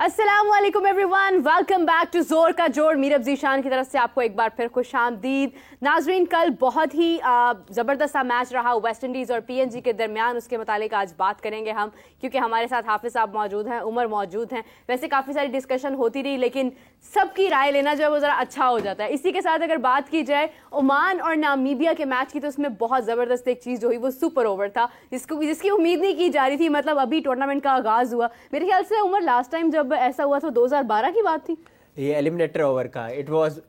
अस्सलामुअलैकुम everyone, welcome back to जोर का जोर। मीरब जीशान की तरफ से आपको एक बार फिर खुशामदीद। नाजरीन, कल बहुत ही ज़बरदस्त सा मैच रहा वेस्ट इंडीज़ और पीएनजी के दरमियान। उसके मुतालिक आज बात करेंगे हम, क्योंकि हमारे साथ हाफिज साहब मौजूद हैं, उमर मौजूद हैं। वैसे काफ़ी सारी डिस्कशन होती रही, लेकिन सबकी राय लेना जो है वो ज़रा अच्छा हो जाता है। इसी के साथ अगर बात की जाए ओमान और नामीबिया के मैच की, तो उसमें बहुत ज़बरदस्त एक चीज़ जो हुई वो सुपर ओवर था, जिसकी उम्मीद नहीं की जा रही थी। मतलब अभी टूर्नामेंट का आगाज़ हुआ, मेरे ख्याल से उमर लास्ट टाइम जब ऐसा हुआ तो 2012 की बात थी, ये एलिमिनेटर ओवर का। इट वाज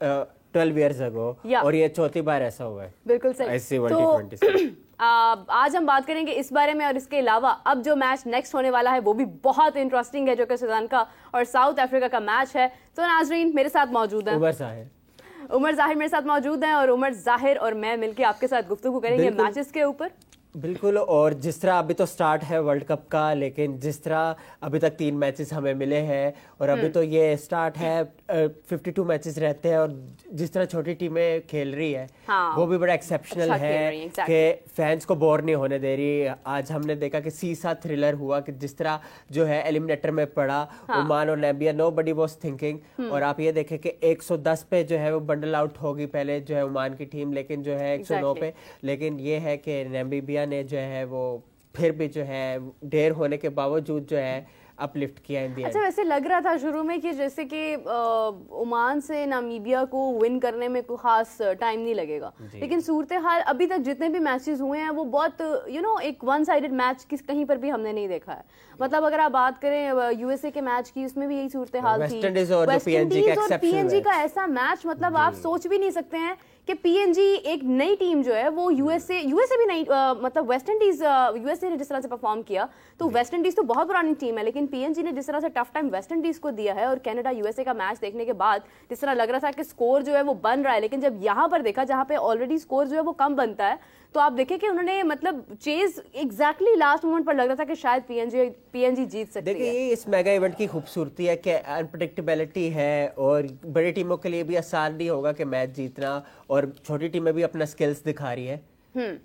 12 इयर्स अगो और ये चौथी बार ऐसा हुआ है। बिल्कुल सही। ऐसे वर्ल्ड T20 आज हम बात करेंगे इस बारे में, और इसके अलावा अब जो मैच नेक्स्ट होने वाला है वो भी बहुत इंटरेस्टिंग है, जो कि श्रीलंका और साउथ अफ्रीका का मैच है। तो नाजरीन मेरे साथ मौजूद हैं उमर जाहिर मेरे साथ मौजूद हैं, और उमर जाहिर और मैं मिलकर आपके साथ गुफ्तगू करेंगे मैचेस के ऊपर। बिल्कुल। और जिस तरह अभी तो स्टार्ट है वर्ल्ड कप का, लेकिन जिस तरह अभी तक 3 मैचेस हमें मिले हैं और अभी तो ये स्टार्ट है, 52 मैचेस रहते हैं, और जिस तरह छोटी टीमें खेल रही है वो भी बड़ा एक्सेप्शनल है कि फैंस को बोर नहीं होने दे रही। आज हमने देखा कि सीसा थ्रिलर हुआ कि जिस तरह जो है एलिमिनेटर में पड़ा ओमान और नामीबिया, नोबडी वाज थिंकिंग। और आप ये देखें कि 110 पे जो है वो बंडल आउट होगी पहले जो है ओमान की टीम, लेकिन जो है 109 पे। लेकिन ये है कि नामीबिया ने जो है वो फिर भी जो है ढेर होने के बावजूद जो है अपलिफ्ट किया इंडिया। अच्छा, वैसे लग रहा था शुरू में कि जैसे कि ओमान से नामीबिया को विन करने में कोई खास टाइम नहीं लगेगा, लेकिन सूरत हाल अभी तक जितने भी मैचेस हुए हैं वो बहुत एक वन साइडेड मैच कहीं पर भी हमने नहीं देखा है। मतलब अगर आप बात करें यूएसए के मैच की, उसमें भी यही सूरत हाल थी। वेस्ट इंडीज और पीएनजी का ऐसा मैच, मतलब आप सोच भी नहीं सकते हैं कि पीएनजी एक नई टीम जो है वो यूएसए भी नहीं, मतलब वेस्ट इंडीज, यूएसए ने जिस तरह से परफॉर्म किया, तो वेस्ट इंडीज तो बहुत पुरानी टीम है, लेकिन पीएनजी ने जिस तरह से टफ टाइम वेस्ट इंडीज को दिया है। और कनाडा यूएसए का मैच देखने के बाद जिस तरह लग रहा था कि स्कोर जो है वो बन रहा है, लेकिन जब यहाँ पर देखा जहाँ पे ऑलरेडी स्कोर जो है वो कम बनता है, तो आप देखें कि उन्होंने मतलब चेज एग्जैक्टली लास्ट मोमेंट पर लग रहा था कि शायद पीएनजी जीत सकती है। देखिए, ये इस मेगा इवेंट की खूबसूरती है कि अनप्रेडिक्टेबिलिटी है, और बड़ी टीमों के लिए भी आसान नहीं होगा कि मैच जीतना, और छोटी टीमें भी अपना स्किल्स दिखा रही है।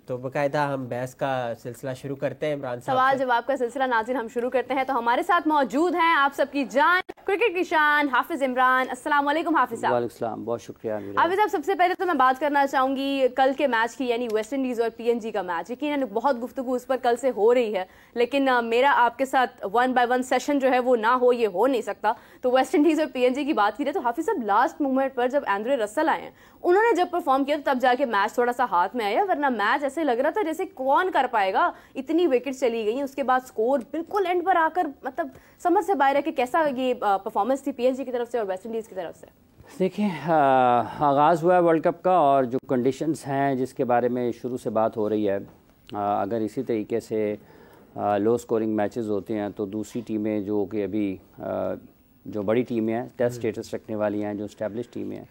तो बकायदा हम बहस का सिलसिला शुरू करते हैं। इमरान साहब, सवाल जवाब का सिलसिला नाज़रीन हम शुरू करते हैं। तो हमारे साथ मौजूद हैं आप सबकी जान, क्रिकेट की शान, हाफिज इमरान। अस्सलाम वालेकुम हाफिज साहब। वालेकुम सलाम, बहुत शुक्रिया हाफिज साहब। सबसे पहले तो मैं बात करना चाहूंगी कल के मैच की, यानी वेस्ट इंडीज और पीएनजी का मैच। यकीनन बहुत गुफ्तगू उस पर कल से हो रही है, लेकिन मेरा आपके साथ 1 by 1 सेशन जो है वो ना हो, ये हो नहीं सकता। तो वेस्ट इंडीज और पीएनजी की बात की जाए तो हाफिज साहब लास्ट मोमेंट पर जब एंड्रे रसल आए हैं, उन्होंने जब परफॉर्म किया तो तब जाके मैच थोड़ा सा हाथ में आया, वरना मैच ऐसे लग रहा था जैसे कौन कर पाएगा। इतनी विकेट चली गई, उसके बाद स्कोर बिल्कुल एंड पर आकर मतलब समझ से बाहर है कि कैसा ये परफॉर्मेंस थी पीएनजी की तरफ से और वेस्ट इंडीज की तरफ से। देखिए, आगाज़ हुआ है वर्ल्ड कप का, और जो कंडीशंस हैं जिसके बारे में शुरू से बात हो रही है, अगर इसी तरीके से लो स्कोरिंग मैचेस होते हैं तो दूसरी टीमें जो कि अभी जो बड़ी टीमें हैं, टेस्ट स्टेटस रखने वाली हैं, जो एस्टैब्लिश टीमें हैं,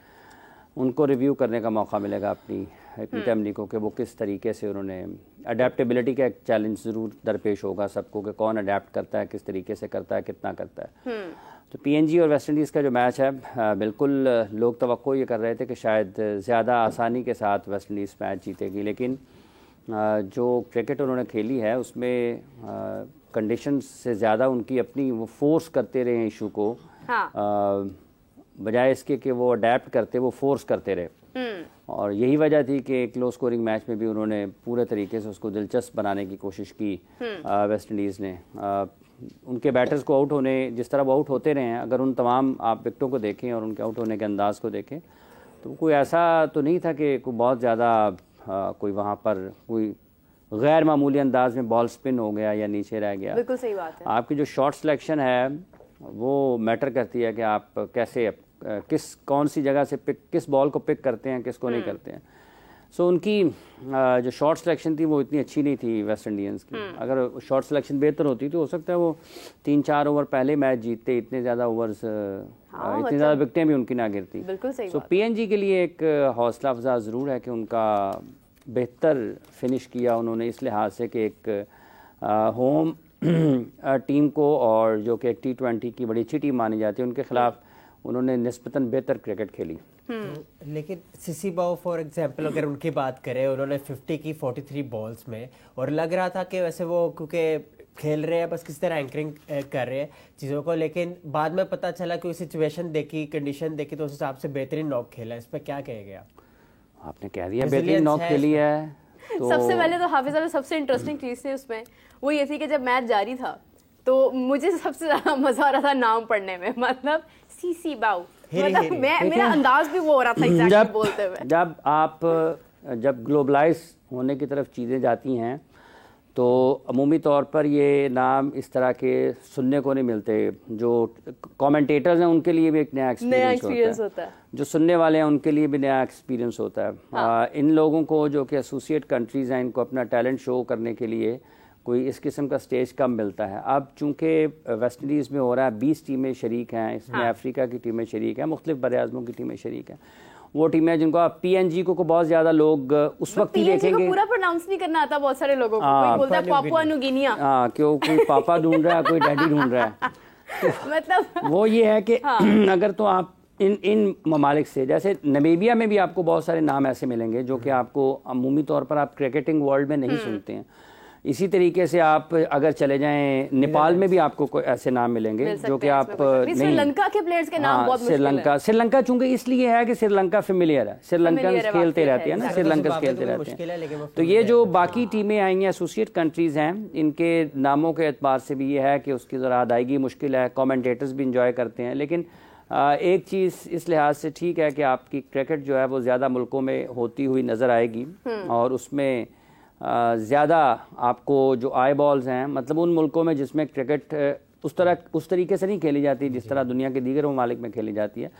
उनको रिव्यू करने का मौका मिलेगा अपनी टीम को, कि वो किस तरीके से उन्होंने अडेप्टेबिलिटी का एक चैलेंज ज़रूर दरपेश होगा सबको, कि कौन अडेप्ट करता है, किस तरीके से करता है, कितना करता है। तो पीएनजी और वेस्ट इंडीज़ का जो मैच है, बिल्कुल लोग तवक्को ये कर रहे थे कि शायद ज़्यादा आसानी के साथ वेस्ट इंडीज़ मैच जीतेगी, लेकिन जो क्रिकेट उन्होंने खेली है उसमें कंडीशन से ज़्यादा उनकी अपनी वो फोर्स करते रहे इशू को, बजाय इसके कि वो अडेप्ट करते, वो फोर्स करते रहे। और यही वजह थी कि एक लो स्कोरिंग मैच में भी उन्होंने पूरे तरीके से उसको दिलचस्प बनाने की कोशिश की वेस्ट इंडीज़ ने। उनके बैटर्स को आउट होने, जिस तरह वो आउट होते रहे हैं, अगर उन तमाम आप विकेटों को देखें और उनके आउट होने के अंदाज को देखें, तो कोई ऐसा तो नहीं था कि कोई बहुत ज़्यादा कोई वहाँ पर कोई गैर मामूली अंदाज में बॉल स्पिन हो गया या नीचे रह गया। बिल्कुल सही बात है। आपकी जो शॉट सिलेक्शन है वो मैटर करती है कि आप कैसे, कौन सी जगह से किस बॉल को पिक करते हैं, किसको नहीं करते हैं। सो उनकी जो शॉट सिलेक्शन थी वो इतनी अच्छी नहीं थी वेस्ट इंडियंस की। अगर शॉट सिलेक्शन बेहतर होती तो हो सकता है वो 3-4 ओवर पहले मैच जीतते, इतने ज़्यादा ओवर्स, इतनी ज़्यादा विकेटें भी उनकी ना गिरती। बिल्कुल सही। सो पीएनजी के लिए एक हौसला अफजा ज़रूर है कि उनका बेहतर फिनिश किया उन्होंने, इस लिहाज से कि एक होम टीम को, और जो कि एक T20 की बड़ी अच्छी टीम मानी जाती है, उनके खिलाफ उन्होंने निस्बतन बेहतर क्रिकेट खेली। लेकिन सिसी बाओ फॉर एग्जांपल अगर उनकी बात करें, उन्होंने 50 की 43 बॉल्स में, और लग रहा था कि वैसे वो क्योंकि खेल रहे हैं, बस किसी तरह एंकरिंग कर रहे हैं चीज़ों को, लेकिन बाद में पता चला कि सिचुएशन देखी, कंडीशन देखी, तो उस हिसाब से बेहतरीन नॉक खेला। इस पर क्या कहेंगे आप? आपने कह दिया बेहतरीन नॉक खेली है। तो सबसे पहले तो हाफिज़ साहब सबसे इंटरेस्टिंग चीज़ थी उसमें वो ये थी कि जब मैच जारी था तो मुझे सबसे ज़्यादा मज़ा आ रहा था नाम पढ़ने में, मतलब सीसी बाऊ, मतलब मेरा अंदाज भी वो हो रहा था एग्जैक्टली बोलते हुए। जब ग्लोबलाइज होने की तरफ चीज़ें जाती हैं तो अमूमी तौर पर ये नाम इस तरह के सुनने को नहीं मिलते। जो कमेंटेटर्स हैं उनके लिए भी एक नया एक्सपीरियंस होता है, जो सुनने वाले हैं उनके लिए भी नया एक्सपीरियंस होता है। हाँ। इन लोगों को जो कि एसोसिएट कंट्रीज़ हैं, इनको अपना टैलेंट शो करने के लिए कोई इस किस्म का स्टेज कम मिलता है। अब चूँकि वेस्ट इंडीज़ में हो रहा है, 20 टीमें शरीक हैं इसमें। हाँ। अफ्रीका की टीमें शरीक हैं, मुख्तलिफ बरआज़मों की टीमें शरीक हैं। वो टीमें जिनको आप PNG को बहुत ज़्यादा लोग उस वक्त ही देखेंगे। पूरा प्रोनाउंस नहीं करना आता बहुत सारे लोगों को, कोई बोलता है पापुआ न्यू गिनिया। हाँ, क्यों कोई पापा ढूंढ रहा है, कोई डैडी ढूंढ रहा है। तो मतलब वो ये है कि अगर तो आप इन ममालिक से, जैसे नमीबिया में भी आपको बहुत सारे नाम ऐसे मिलेंगे जो कि आपको अमूमी तौर पर आप क्रिकेटिंग वर्ल्ड में नहीं सुनते हैं। इसी तरीके से आप अगर चले जाएं नेपाल में भी आपको कोई ऐसे नाम मिलेंगे जो कि आप नहीं। श्रीलंका के प्लेयर्स के नाम बहुत मुश्किल है। श्रीलंका चूंकि इसलिए है कि श्रीलंका फेमिलियर है, श्रीलंकन खेलते रहते हैं ना, श्रीलंका खेलते रहते हैं। तो ये जो बाकी टीमें आई हैं, एसोसिएट कंट्रीज हैं, इनके नामों के एतबार से भी ये है कि उसकी ज़रा अदायगी मुश्किल है। कमेंटेटर्स भी इंजॉय करते हैं, लेकिन एक चीज़ इस लिहाज से ठीक है कि आपकी क्रिकेट जो है वो ज़्यादा मुल्कों में होती हुई नज़र आएगी और उसमें ज़्यादा आपको जो आई बॉल्स हैं, मतलब उन मुल्कों में जिसमें क्रिकेट उस तरीके से नहीं खेली जाती जिस तरह दुनिया के दीगर ममालिक में खेली जाती है,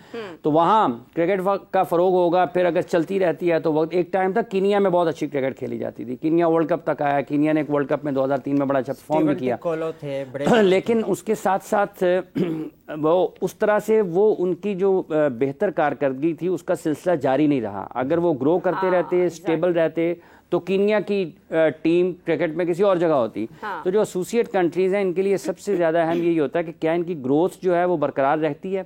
तो वहाँ क्रिकेट का फ़रोग होगा। फिर अगर चलती रहती है तो वक्त एक टाइम तक कीनिया में बहुत अच्छी क्रिकेट खेली जाती थी। कीनिया वर्ल्ड कप तक आया, कीनिया ने एक वर्ल्ड कप में 2003 में बड़ा अच्छा परफॉर्म भी किया, लेकिन उसके साथ साथ वो उस तरह से वो उनकी जो बेहतर कारकर्दगी थी उसका सिलसिला जारी नहीं रहा। अगर वो ग्रो करते रहते, स्टेबल रहते, तो कीनिया की टीम क्रिकेट में किसी और जगह होती। हाँ। तो जो एसोसिएट कंट्रीज हैं इनके लिए सबसे ज़्यादा अहम यही होता है कि क्या इनकी ग्रोथ जो है वो बरकरार रहती है,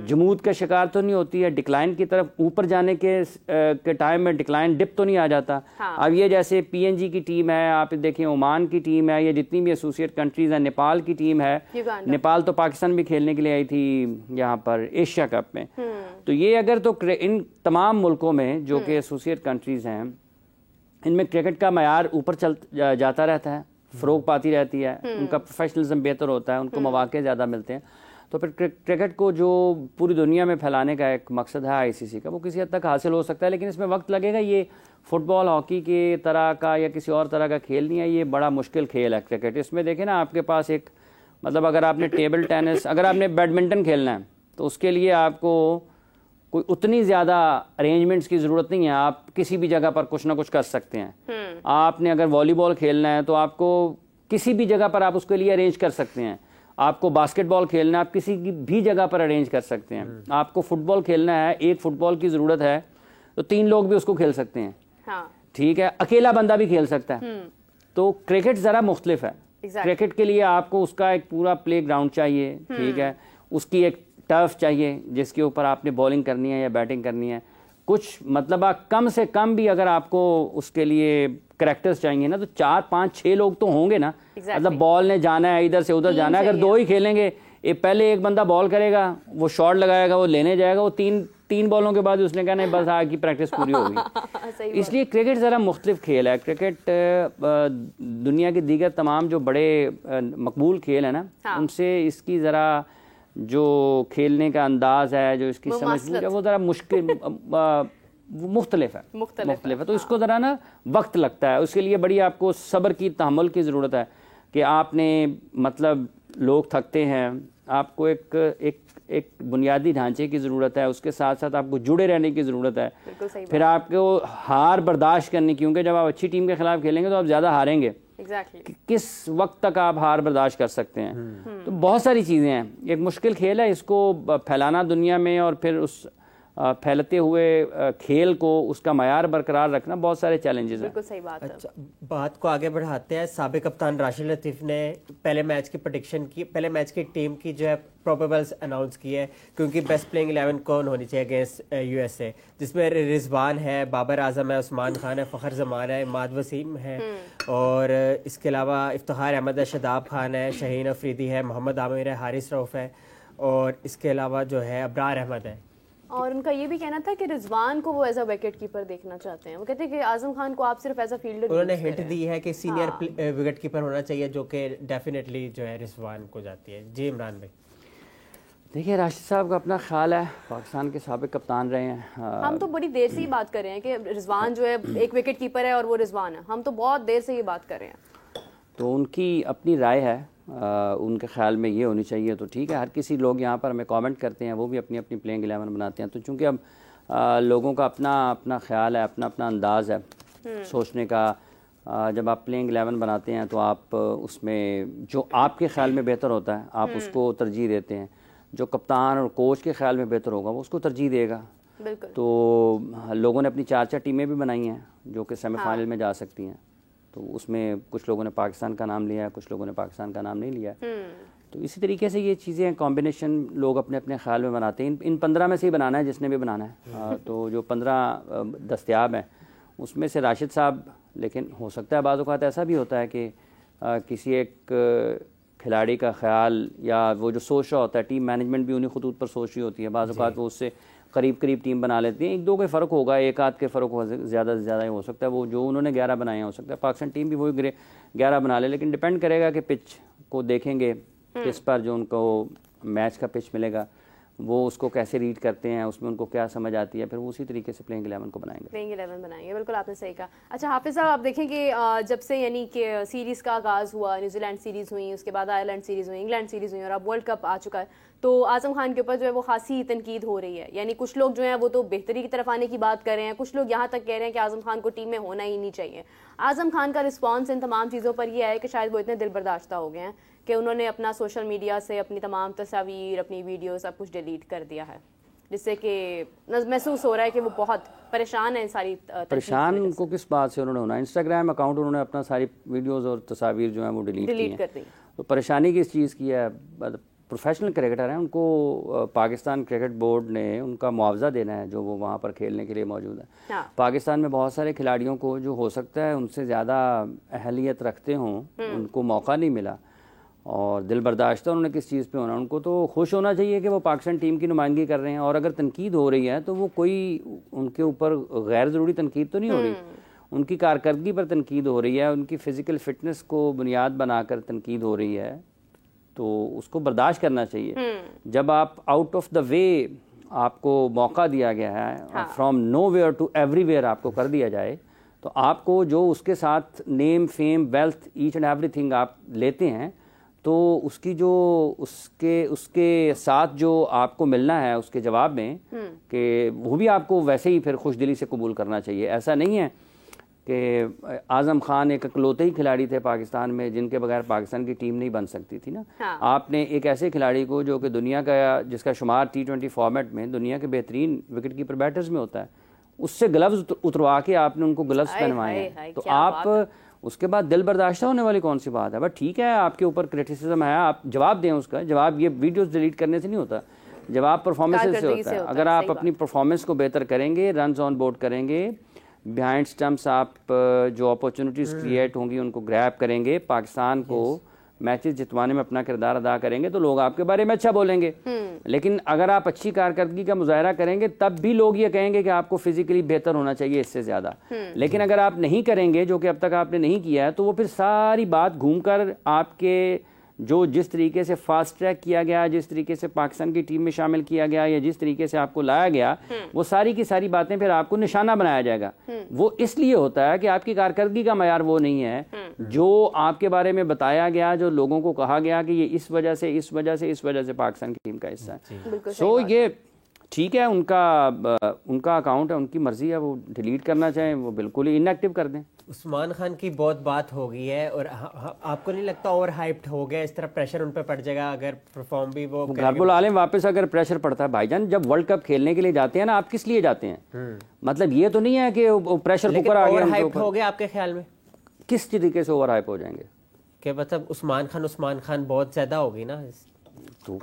जमूद का शिकार तो नहीं होती है, डिक्लाइन की तरफ ऊपर जाने के टाइम में डिक्लाइन डिप तो नहीं आ जाता। हाँ। अब ये जैसे PNG की टीम है, आप देखिए ओमान की टीम है, ये जितनी भी एसोसिएट कंट्रीज हैं, नेपाल की टीम है, नेपाल तो पाकिस्तान भी खेलने के लिए आई थी यहाँ पर एशिया कप में। तो ये अगर तो इन तमाम मुल्कों में जो कि एसोसिएट कंट्रीज हैं, इनमें क्रिकेट का मयार ऊपर चल जाता रहता है, फ़रोग पाती रहती है, उनका प्रोफेशनलिज्म बेहतर होता है, उनको मौके ज़्यादा मिलते हैं। तो फिर क्रिकेट को जो पूरी दुनिया में फैलाने का एक मकसद है ICC का, वो किसी हद तक हासिल हो सकता है, लेकिन इसमें वक्त लगेगा। ये फुटबॉल, हॉकी के तरह का या किसी और तरह का खेल नहीं है, ये बड़ा मुश्किल खेल है क्रिकेट। इसमें देखें ना, आपके पास एक मतलब अगर आपने टेबल टेनिस, अगर आपने बैडमिंटन खेलना है तो उसके लिए आपको कोई उतनी ज़्यादा अरेंजमेंट्स की ज़रूरत नहीं है, आप किसी भी जगह पर कुछ ना कुछ कर सकते हैं। आपने अगर वॉलीबॉल खेलना है तो आपको किसी भी जगह पर आप उसके लिए अरेंज कर सकते हैं। आपको बास्केटबॉल खेलना है, आप किसी भी जगह पर अरेंज कर सकते हैं। आपको फुटबॉल खेलना है, एक फुटबॉल की ज़रूरत है तो 3 लोग भी उसको खेल सकते हैं। हाँ। ठीक है, अकेला बंदा भी खेल सकता है। तो क्रिकेट ज़रा मुख्तलिफ है। क्रिकेट के लिए आपको उसका एक पूरा प्ले ग्राउंड चाहिए, ठीक है, उसकी एक टर्फ चाहिए जिसके ऊपर आपने बॉलिंग करनी है या बैटिंग करनी है। कुछ मतलब कम से कम भी अगर आपको उसके लिए करैक्टर्स चाहिए ना, तो 4, 5, 6 लोग तो होंगे ना। मतलब बॉल ने जाना है, इधर से उधर जाना है। अगर 2 ही खेलेंगे, पहले एक बंदा बॉल करेगा, वो शॉट लगाएगा, वो लेने जाएगा, वो तीन बॉलों के बाद उसने कहना है बस आगे की प्रैक्टिस पूरी होगी। इसलिए क्रिकेट ज़रा मुख्तलिफ खेल है। क्रिकेट दुनिया के दीगर तमाम जो बड़े मकबूल खेल है ना, उनसे इसकी ज़रा जो खेलने का अंदाज है, जो इसकी समझ, वो ज़रा मुश्किल मुख्तलिफ है। तो इसको ज़रा ना वक्त लगता है, उसके लिए बड़ी आपको सब्र की, तहम्मुल की ज़रूरत है कि आपने मतलब लोग थकते हैं, आपको एक बुनियादी ढांचे की ज़रूरत है, उसके साथ साथ आपको जुड़े रहने की ज़रूरत है। फिर आपको हार बर्दाश्त करनी, क्योंकि जब आप अच्छी टीम के खिलाफ खेलेंगे तो आप ज़्यादा हारेंगे। किस वक्त तक आप हार बर्दाश्त कर सकते हैं। तो बहुत सारी चीज़ें हैं, एक मुश्किल खेल है, इसको फैलाना दुनिया में और फिर फैलते हुए खेल को, उसका मयार बरकरार रखना बहुत सारे चैलेंजेस हैं। बिल्कुल सही बात है। अच्छा, बात को आगे बढ़ाते हैं। साबिक कप्तान राशिद लतीफ़ ने पहले मैच की प्रेडिक्शन की, पहले मैच की टीम की जो है प्रोबेबल्स अनाउंस की है, क्योंकि बेस्ट प्लेइंग 11 कौन होनी चाहिए अगेंस्ट यूएसए, जिसमें रिजवान है, बाबर आजम है, उस्मान खान है, फ़खर जमान है, इमाद वसीम है, और इसके अलावा इफ्तिखार अहमद है, शदाब खान है, शहीन अफरीदी है, मोहम्मद आमिर है, हारिस रऊफ़ है, और इसके अलावा जो है अब्रार अहमद है। और उनका ये भी कहना था कि रिजवान को वो एज अ विकेट कीपर देखना चाहते हैं। वो कहते हैं कि आजम खान को आप सिर्फ एज अ फील्डर, उन्होंने हिंट दी है कि सीनियर विकेट कीपर होना चाहिए, जो कि डेफिनेटली जो है रिजवान को जाती है। जी इमरान भाई। देखिए, राशिद साहब का अपना ख्याल है, पाकिस्तान के साबिक कप्तान रहे हैं। हम तो बड़ी देर से ही बात कर रहे हैं कि रिजवान जो है एक विकेट कीपर है और वो रिजवान है। हम तो बहुत देर से ये बात कर रहे हैं। तो उनकी अपनी राय है, उनके ख्याल में ये होनी चाहिए तो ठीक है। हर किसी लोग यहाँ पर हमें कमेंट करते हैं, वो भी अपनी अपनी प्लेइंग 11 बनाते हैं। तो चूँकि अब लोगों का अपना अपना ख्याल है, अपना अपना अंदाज़ है सोचने का। जब आप प्लेइंग 11 बनाते हैं तो आप उसमें जो आपके ख्याल में बेहतर होता है आप उसको तरजीह देते हैं, जो कप्तान और कोच के ख्याल में बेहतर होगा वो उसको तरजीह देगा। बिल्कुल। तो लोगों ने अपनी 4 टीमें भी बनाई हैं जो कि सेमीफाइनल में जा सकती हैं। तो उसमें कुछ लोगों ने पाकिस्तान का नाम लिया है, कुछ लोगों ने पाकिस्तान का नाम नहीं लिया। तो इसी तरीके से ये चीज़ें कॉम्बिनेशन लोग अपने अपने ख्याल में बनाते हैं। इन 15 में से ही बनाना है जिसने भी बनाना है। तो जो 15 दस्तयाब हैं उसमें से राशिद साहब, लेकिन हो सकता है बाज़ औक़ात ऐसा भी होता है कि किसी एक खिलाड़ी का ख्याल या वो जो सोच रहा होता है, टीम मैनेजमेंट भी उन्हीं खतूत पर सोच रही होती है। बाज़ औक़ात वो उससे करीब करीब टीम बना लेती हैं। 1-2 के फ़र्क होगा, 1-आध के फ़र्क हो, ज़्यादा से ज़्यादा ही हो सकता है। वो जो उन्होंने 11 बनाए हैं हो सकता है पाकिस्तान टीम भी वही 11 बना ले, लेकिन डिपेंड करेगा कि पिच को देखेंगे किस पर जो उनको मैच का पिच मिलेगा वो उसको कैसे रीड करते हैं, उसमें उनको क्या समझ आती है, फिर वो उसी तरीके से प्लेइंग 11 को बनाएंगे। प्लेइंग 11 बनाएंगे, बिल्कुल आपने सही कहा। अच्छा हाफिज़ साहब, आप देखें कि जब से यानी कि सीरीज़ का आगाज़ हुआ, न्यूजीलैंड सीरीज़ हुई, उसके बाद आयरलैंड सीरीज़ हुई, इंग्लैंड सीरीज़ हुई और अब वर्ल्ड कप आ चुका है, तो आज़म खान के ऊपर जो है वो खासी तनकीद हो रही है। यानी कुछ लोग जो हैं वो तो बेहतरी की तरफ आने की बात कर रहे हैं, कुछ लोग यहाँ तक कह रहे हैं कि आज़म खान को टीम में होना ही नहीं चाहिए। आज़म खान का रिस्पॉन्स इन तमाम चीज़ों पर यह है कि शायद वो इतने दिल बर्दाश्ता हो गए हैं कि उन्होंने अपना सोशल मीडिया से अपनी तमाम तस्वीर, अपनी वीडियो सब कुछ डिलीट कर दिया है, जिससे कि महसूस हो रहा है कि वो बहुत परेशान है। सारी परेशान को किस बात से उन्होंने होना, इंस्टाग्राम अकाउंट उन्होंने अपना सारी वीडियोस और तस्वीर जो है वो डिलीट कर दी। तो परेशानी किस चीज़ की है? प्रोफेशनल क्रिकेटर हैं, उनको पाकिस्तान क्रिकेट बोर्ड ने उनका मुआवजा देना है जो वो वहाँ पर खेलने के लिए मौजूद है। हाँ। पाकिस्तान में बहुत सारे खिलाड़ियों को जो हो सकता है उनसे ज़्यादा अहलियत रखते हों, उनको मौका नहीं मिला और दिल बर्दाश्त उन्होंने किस चीज़ पे होना। उनको तो खुश होना चाहिए कि वो पाकिस्तान टीम की नुमाइंदगी कर रहे हैं, और अगर तनकीद हो रही है तो वो कोई उनके ऊपर गैर ज़रूरी तनकीद तो नहीं हो रही, उनकी कारकर्दगी पर तनकीद हो रही है, उनकी फ़िज़िकल फ़िटनेस को बुनियाद बनाकर तनकीद हो रही है, तो उसको बर्दाश्त करना चाहिए। जब आप आउट ऑफ द वे आपको मौका दिया गया है, फ्रॉम नोवेयर टू एवरीवेयर आपको कर दिया जाए, तो आपको जो उसके साथ name fame wealth each and everything आप लेते हैं, तो उसकी जो उसके साथ जो आपको मिलना है उसके जवाब में कि वो भी आपको वैसे ही फिर खुशदिली से कबूल करना चाहिए। ऐसा नहीं है कि आज़म खान एक इकलौते ही खिलाड़ी थे पाकिस्तान में जिनके बगैर पाकिस्तान की टीम नहीं बन सकती थी ना। हाँ। आपने एक ऐसे खिलाड़ी को जो कि दुनिया का, जिसका शुमार T20 फॉर्मेट में दुनिया के बेहतरीन विकेट कीपर बैटर्स में होता है, उससे ग्लव्स उतरवा के आपने उनको ग्लव्स पहनवाए हैं, तो आप उसके बाद दिल बर्दाश्त होने वाली कौन सी बात है? बट ठीक है, आपके ऊपर क्रिटिसिज्म है, आप जवाब दें उसका। जवाब ये वीडियोस डिलीट करने से नहीं होता, जवाब परफॉर्मेंस से होता है। अगर आप अपनी परफॉर्मेंस को बेहतर करेंगे, रन्स ऑन बोर्ड करेंगे, बिहाइंड स्टम्प्स आप जो अपॉर्चुनिटीज़ क्रिएट होंगी उनको ग्रैब करेंगे, पाकिस्तान को मैचेस जितवाने में अपना किरदार अदा करेंगे, तो लोग आपके बारे में अच्छा बोलेंगे। लेकिन अगर आप अच्छी कारकर्दगी का मुजाहरा करेंगे तब भी लोग ये कहेंगे कि आपको फिजिकली बेहतर होना चाहिए इससे ज़्यादा। लेकिन अगर आप नहीं करेंगे, जो कि अब तक आपने नहीं किया है, तो वो फिर सारी बात घूमकर आपके जो जिस तरीके से फास्ट ट्रैक किया गया, जिस तरीके से पाकिस्तान की टीम में शामिल किया गया, या जिस तरीके से आपको लाया गया, वो सारी की सारी बातें फिर आपको निशाना बनाया जाएगा। वो इसलिए होता है कि आपकी कारकर्दगी का मयार वो नहीं है जो आपके बारे में बताया गया, जो लोगों को कहा गया कि ये इस वजह से इस वजह से इस वजह से पाकिस्तान की टीम का हिस्सा है। सो ये ठीक है, उनका अकाउंट है, उनकी मर्जी है, वो डिलीट करना चाहें वो बिल्कुल ही इनएक्टिव कर दें। उस्मान खान की बहुत बात हो गई है और आपको नहीं लगता ओवर हाइप्ड हो गया, इस तरह प्रेशर उन पे पड़ जाएगा अगर परफॉर्म भी वो घर बुला लें वापस अगर प्रेशर पड़ता है भाईजान, जब वर्ल्ड कप खेलने के लिए जाते हैं ना, आप किस लिए जाते हैं? मतलब ये तो नहीं है कि प्रेशर ऊपर आ गया, हाइप हो गया आपके ख्याल में? किस तरीके से ओवर हाइप हो जाएंगे? कि मतलब उस्मान खान बहुत ज्यादा होगी ना, तो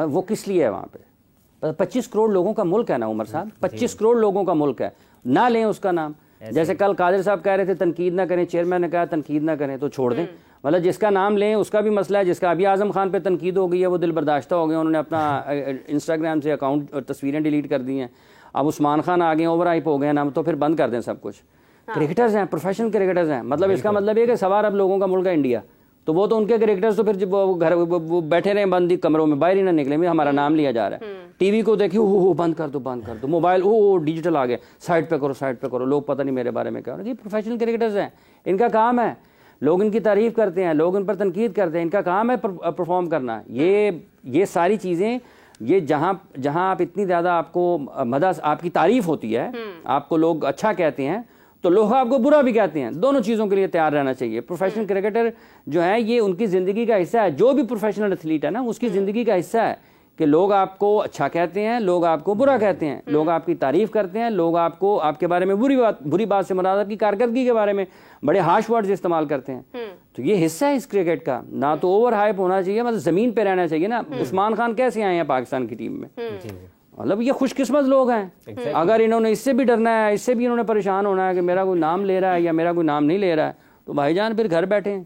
वो किस लिए है वहाँ पे? 25 करोड़ लोगों का मुल्क है ना उमर साहब, 25 करोड़ लोगों का मुल्क है, ना लें उसका नाम। जैसे कल कादिर साहब कह रहे थे तनकीद ना करें, चेयरमैन ने कहा तनकीद ना करें, तो छोड़ दें। मतलब जिसका नाम लें उसका भी मसला है। जिसका अभी आजम खान पे तनकीद हो गई है वो दिल बर्दाश्ता हो गए, उन्होंने अपना इंस्टाग्राम से अकाउंट और तस्वीरें डिलीट कर दी हैं। अब उस्मान खान आ गए, ओवर हाइप हो गए ना, तो फिर बंद कर दें सब कुछ। क्रिकेटर्स हैं, प्रोफेशनल क्रिकेटर्स हैं, मतलब इसका मतलब ये कि 1.25 अरब लोगों का मुल्क है इंडिया, तो वो तो उनके क्रिकेटर्स तो फिर जब वो घर वो बैठे रहे बंद ही कमरों में, बाहर ही ना निकले, में हमारा नाम लिया जा रहा है। टीवी को देखिए वो बंद कर दो, मोबाइल वो डिजिटल आ गए, साइड पे करो, लोग पता नहीं मेरे बारे में क्या हो रहा है। ये प्रोफेशनल क्रिकेटर्स हैं, इनका काम है, लोग इनकी तारीफ करते हैं, लोग इन पर तनकीद करते हैं, इनका काम है परफॉर्म करना। ये सारी चीज़ें, ये जहाँ आप इतनी ज़्यादा आपको मदद आपकी तारीफ होती है, आपको लोग अच्छा कहते हैं, तो लोग आपको बुरा भी कहते हैं। दोनों चीज़ों के लिए तैयार रहना चाहिए। प्रोफेशनल क्रिकेटर जो है ये उनकी ज़िंदगी का हिस्सा है, जो भी प्रोफेशनल एथलीट है ना उसकी ज़िंदगी का हिस्सा है कि लोग आपको अच्छा कहते हैं, लोग आपको बुरा कहते हैं, लोग आपकी तारीफ करते हैं, लोग आपको आपके बारे में बुरी बात से मुराद आपकी कारकर्दगी के बारे में बड़े हार्श वर्ड्स इस्तेमाल करते हैं। तो ये हिस्सा है इस क्रिकेट का, ना तो ओवर हाइप होना चाहिए, मतलब ज़मीन पर रहना चाहिए ना। उस्मान खान कैसे आए हैं पाकिस्तान की टीम में? मतलब ये खुशकिस्मत लोग हैं। अगर इन्होंने इससे भी डरना है, इससे भी इन्होंने परेशान होना है कि मेरा कोई नाम ले रहा है या मेरा कोई नाम नहीं ले रहा है, तो भाईजान फिर घर बैठे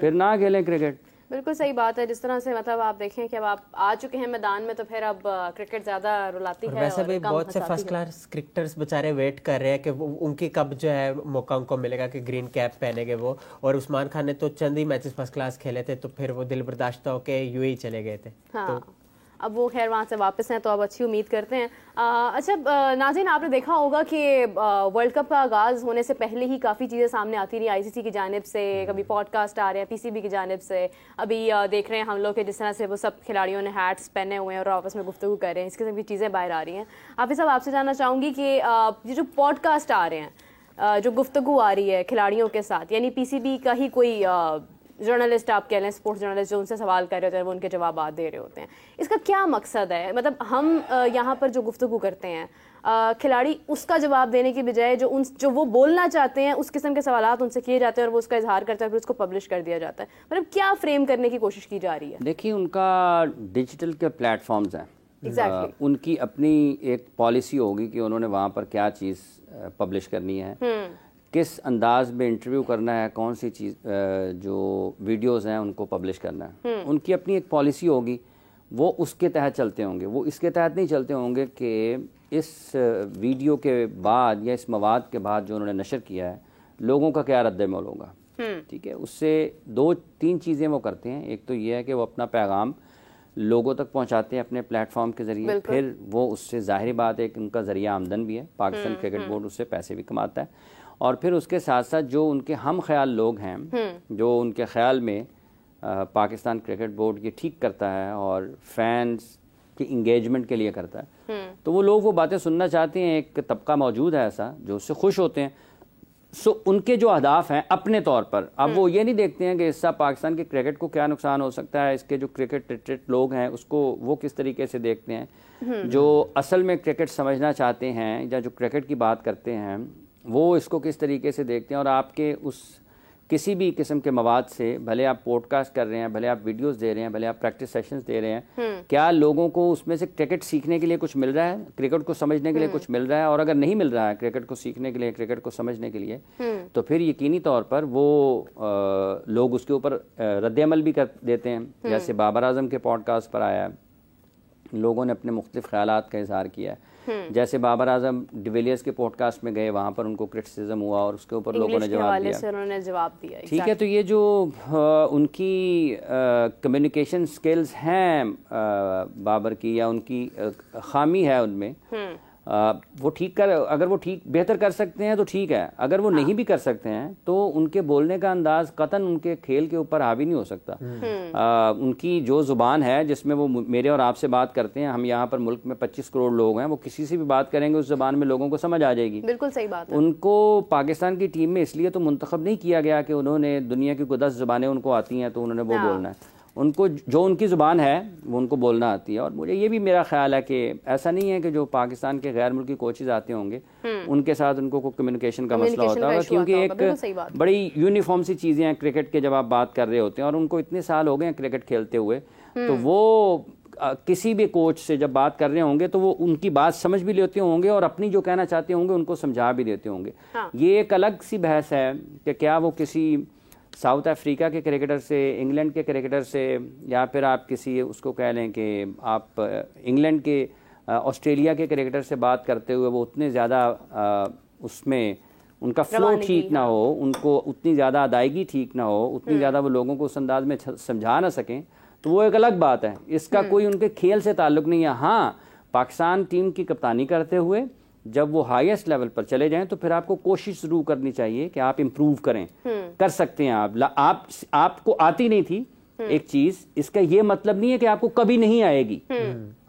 फिर ना खेलें क्रिकेट। बिल्कुल सही बात है। जिस तरह से मतलब आप देखें कि अब आप आ चुके हैं मैदान में, तो फिर अब क्रिकेट ज्यादा रुलाती है। वैसे भी बहुत से फर्स्ट क्लास क्रिकेटर्स बेचारे वेट कर रहे हैं कि उनकी कब जो है मौका उनको मिलेगा कि ग्रीन कैप पहनेंगे वो। और उस्मान खान ने तो चंद ही मैचेस फर्स्ट क्लास खेले थे, तो फिर वो दिल बर्दाश्त होकर यूएई चले गए थे। हाँ। तो अब वो खैर वहाँ से वापस हैं, तो अब अच्छी उम्मीद करते हैं। अच्छा नाज़रीन, आपने देखा होगा कि वर्ल्ड कप का आगाज़ होने से पहले ही काफ़ी चीज़ें सामने आती रही आईसीसी की जानिब से, कभी पॉडकास्ट आ रहे हैं पीसीबी की जानिब से, अभी देख रहे हैं हम लोग कि जिस तरह से वो सब खिलाड़ियों ने हैट्स पहने हुए हैं और आपस में गुफ्तगू कर रहे हैं, इस किस्म की चीज़ें बाहर आ रही हैं। हाफिज़ साहब, आपसे जानना चाहूँगी कि ये जो पॉडकास्ट आ रहे हैं, जो गुफ्तगू आ रही है खिलाड़ियों के साथ, यानी पीसीबी का ही कोई जर्नलिस्ट आप कह लें, स्पोर्ट्स जर्नलिस्ट जो उनसे सवाल कर रहे होते हैं, वो उनके जवाब दे रहे होते हैं, इसका क्या मकसद है? मतलब हम यहाँ पर जो गुफ्तगू करते हैं, खिलाड़ी उसका जवाब देने की बजाय जो वो बोलना चाहते हैं उस किस्म के सवालात उनसे किए जाते हैं और वो उसका इजहार करता है, फिर उसको पब्लिश कर दिया जाता है। मतलब क्या फ्रेम करने की कोशिश की जा रही है? देखिए, उनका डिजिटल के प्लेटफॉर्म्स हैं, exactly. उनकी अपनी एक पॉलिसी होगी कि उन्होंने वहाँ पर क्या चीज़ पब्लिश करनी है, किस अंदाज में इंटरव्यू करना है, कौन सी चीज़ जो वीडियोस हैं उनको पब्लिश करना है। उनकी अपनी एक पॉलिसी होगी, वो उसके तहत चलते होंगे। वो इसके तहत नहीं चलते होंगे कि इस वीडियो के बाद या इस मवाद के बाद जो उन्होंने नशर किया है लोगों का क्या रद्द-ए-अमल होगा। ठीक है, उससे 2-3 चीज़ें वो करते हैं। एक तो ये है कि वो अपना पैगाम लोगों तक पहुंचाते हैं अपने प्लेटफॉर्म के ज़रिए, फिर वो उससे ज़ाहिर बात है कि उनका ज़रिया आमदन भी है, पाकिस्तान क्रिकेट बोर्ड उससे पैसे भी कमाता है। और फिर उसके साथ साथ जो उनके हम ख्याल लोग हैं, जो उनके ख्याल में पाकिस्तान क्रिकेट बोर्ड ये ठीक करता है और फैंस की इंगेजमेंट के लिए करता है, तो वो लोग वो बातें सुनना चाहते हैं। एक तबका मौजूद है ऐसा जो उससे खुश होते हैं। सो उनके जो अहदाफ हैं अपने तौर पर, अब वो ये नहीं देखते हैं कि इससे पाकिस्तान के क्रिकेट को क्या नुकसान हो सकता है, इसके जो क्रिकेट लोग हैं उसको वो किस तरीके से देखते हैं, जो असल में क्रिकेट समझना चाहते हैं या जो क्रिकेट की बात करते हैं वो इसको किस तरीके से देखते हैं। और आपके उस किसी भी किस्म के मवाद से, भले आप पॉडकास्ट कर रहे हैं, भले आप वीडियोस दे रहे हैं, भले आप प्रैक्टिस सेशंस दे रहे हैं, क्या लोगों को उसमें से क्रिकेट सीखने के लिए कुछ मिल रहा है, क्रिकेट को समझने के लिए कुछ मिल रहा है? और अगर नहीं मिल रहा है क्रिकेट को सीखने के लिए, क्रिकेट को समझने के लिए, तो फिर यकीनी तौर पर वो लोग उसके ऊपर रद्द-ए-अमल भी कर देते हैं। जैसे बाबर आजम के पॉडकास्ट पर आया, लोगों ने अपने मुख्तलिफ ख्यालात का इजहार किया है। जैसे बाबर आजम डिविलियर्स के पॉडकास्ट में गए, वहाँ पर उनको क्रिटिसिज्म हुआ और उसके ऊपर लोगों ने जवाब दिया। ठीक है, तो ये जो उनकी कम्युनिकेशन स्किल्स हैं बाबर की, या उनकी खामी है उनमें, वो ठीक कर, अगर वो ठीक बेहतर कर सकते हैं तो ठीक है, अगर वो नहीं भी कर सकते हैं तो उनके बोलने का अंदाज कतन उनके खेल के ऊपर हावी नहीं हो सकता। उनकी जो ज़ुबान है जिसमें वो मेरे और आपसे बात करते हैं, हम यहाँ पर मुल्क में 25 करोड़ लोग हैं, वो किसी से भी बात करेंगे उस ज़ुबान में लोगों को समझ आ जाएगी। बिल्कुल सही बात है। उनको पाकिस्तान की टीम में इसलिए तो मुंतखब नहीं किया गया कि उन्होंने दुनिया की कोई 10 ज़ुबानें उनको आती हैं तो उन्होंने वो बोलना है। उनको जो उनकी ज़ुबान है वो उनको बोलना आती है। और मुझे ये भी मेरा ख्याल है कि ऐसा नहीं है कि जो पाकिस्तान के गैर मुल्की कोचेज़ आते होंगे उनके साथ उनको कोई कम्युनिकेशन का मसला होता होगा, क्योंकि एक बड़ी यूनिफॉर्म सी चीज़ें हैं क्रिकेट के जब आप बात कर रहे होते हैं और उनको इतने साल हो गए हैं क्रिकेट खेलते हुए, तो वो किसी भी कोच से जब बात कर रहे होंगे तो वो उनकी बात समझ भी लेते होंगे और अपनी जो कहना चाहते होंगे उनको समझा भी देते होंगे। ये एक अलग सी बहस है कि क्या वो किसी साउथ अफ्रीका के क्रिकेटर से, इंग्लैंड के क्रिकेटर से, या फिर आप किसी उसको कह लें कि आप इंग्लैंड के ऑस्ट्रेलिया के क्रिकेटर से बात करते हुए वो उतने ज़्यादा उसमें उनका फ्लो ठीक ना हो, उनको उतनी ज़्यादा अदायगी ठीक ना हो, उतनी ज़्यादा वो लोगों को उस अंदाज में समझा ना सकें, तो वो एक अलग बात है। इसका कोई उनके खेल से ताल्लुक़ नहीं है। हाँ, पाकिस्तान टीम की कप्तानी करते हुए जब वो हाईएस्ट लेवल पर चले जाएं तो फिर आपको कोशिश शुरू करनी चाहिए कि आप इम्प्रूव करें। कर सकते हैं आप आपको आती नहीं थी एक चीज, इसका ये मतलब नहीं है कि आपको कभी नहीं आएगी,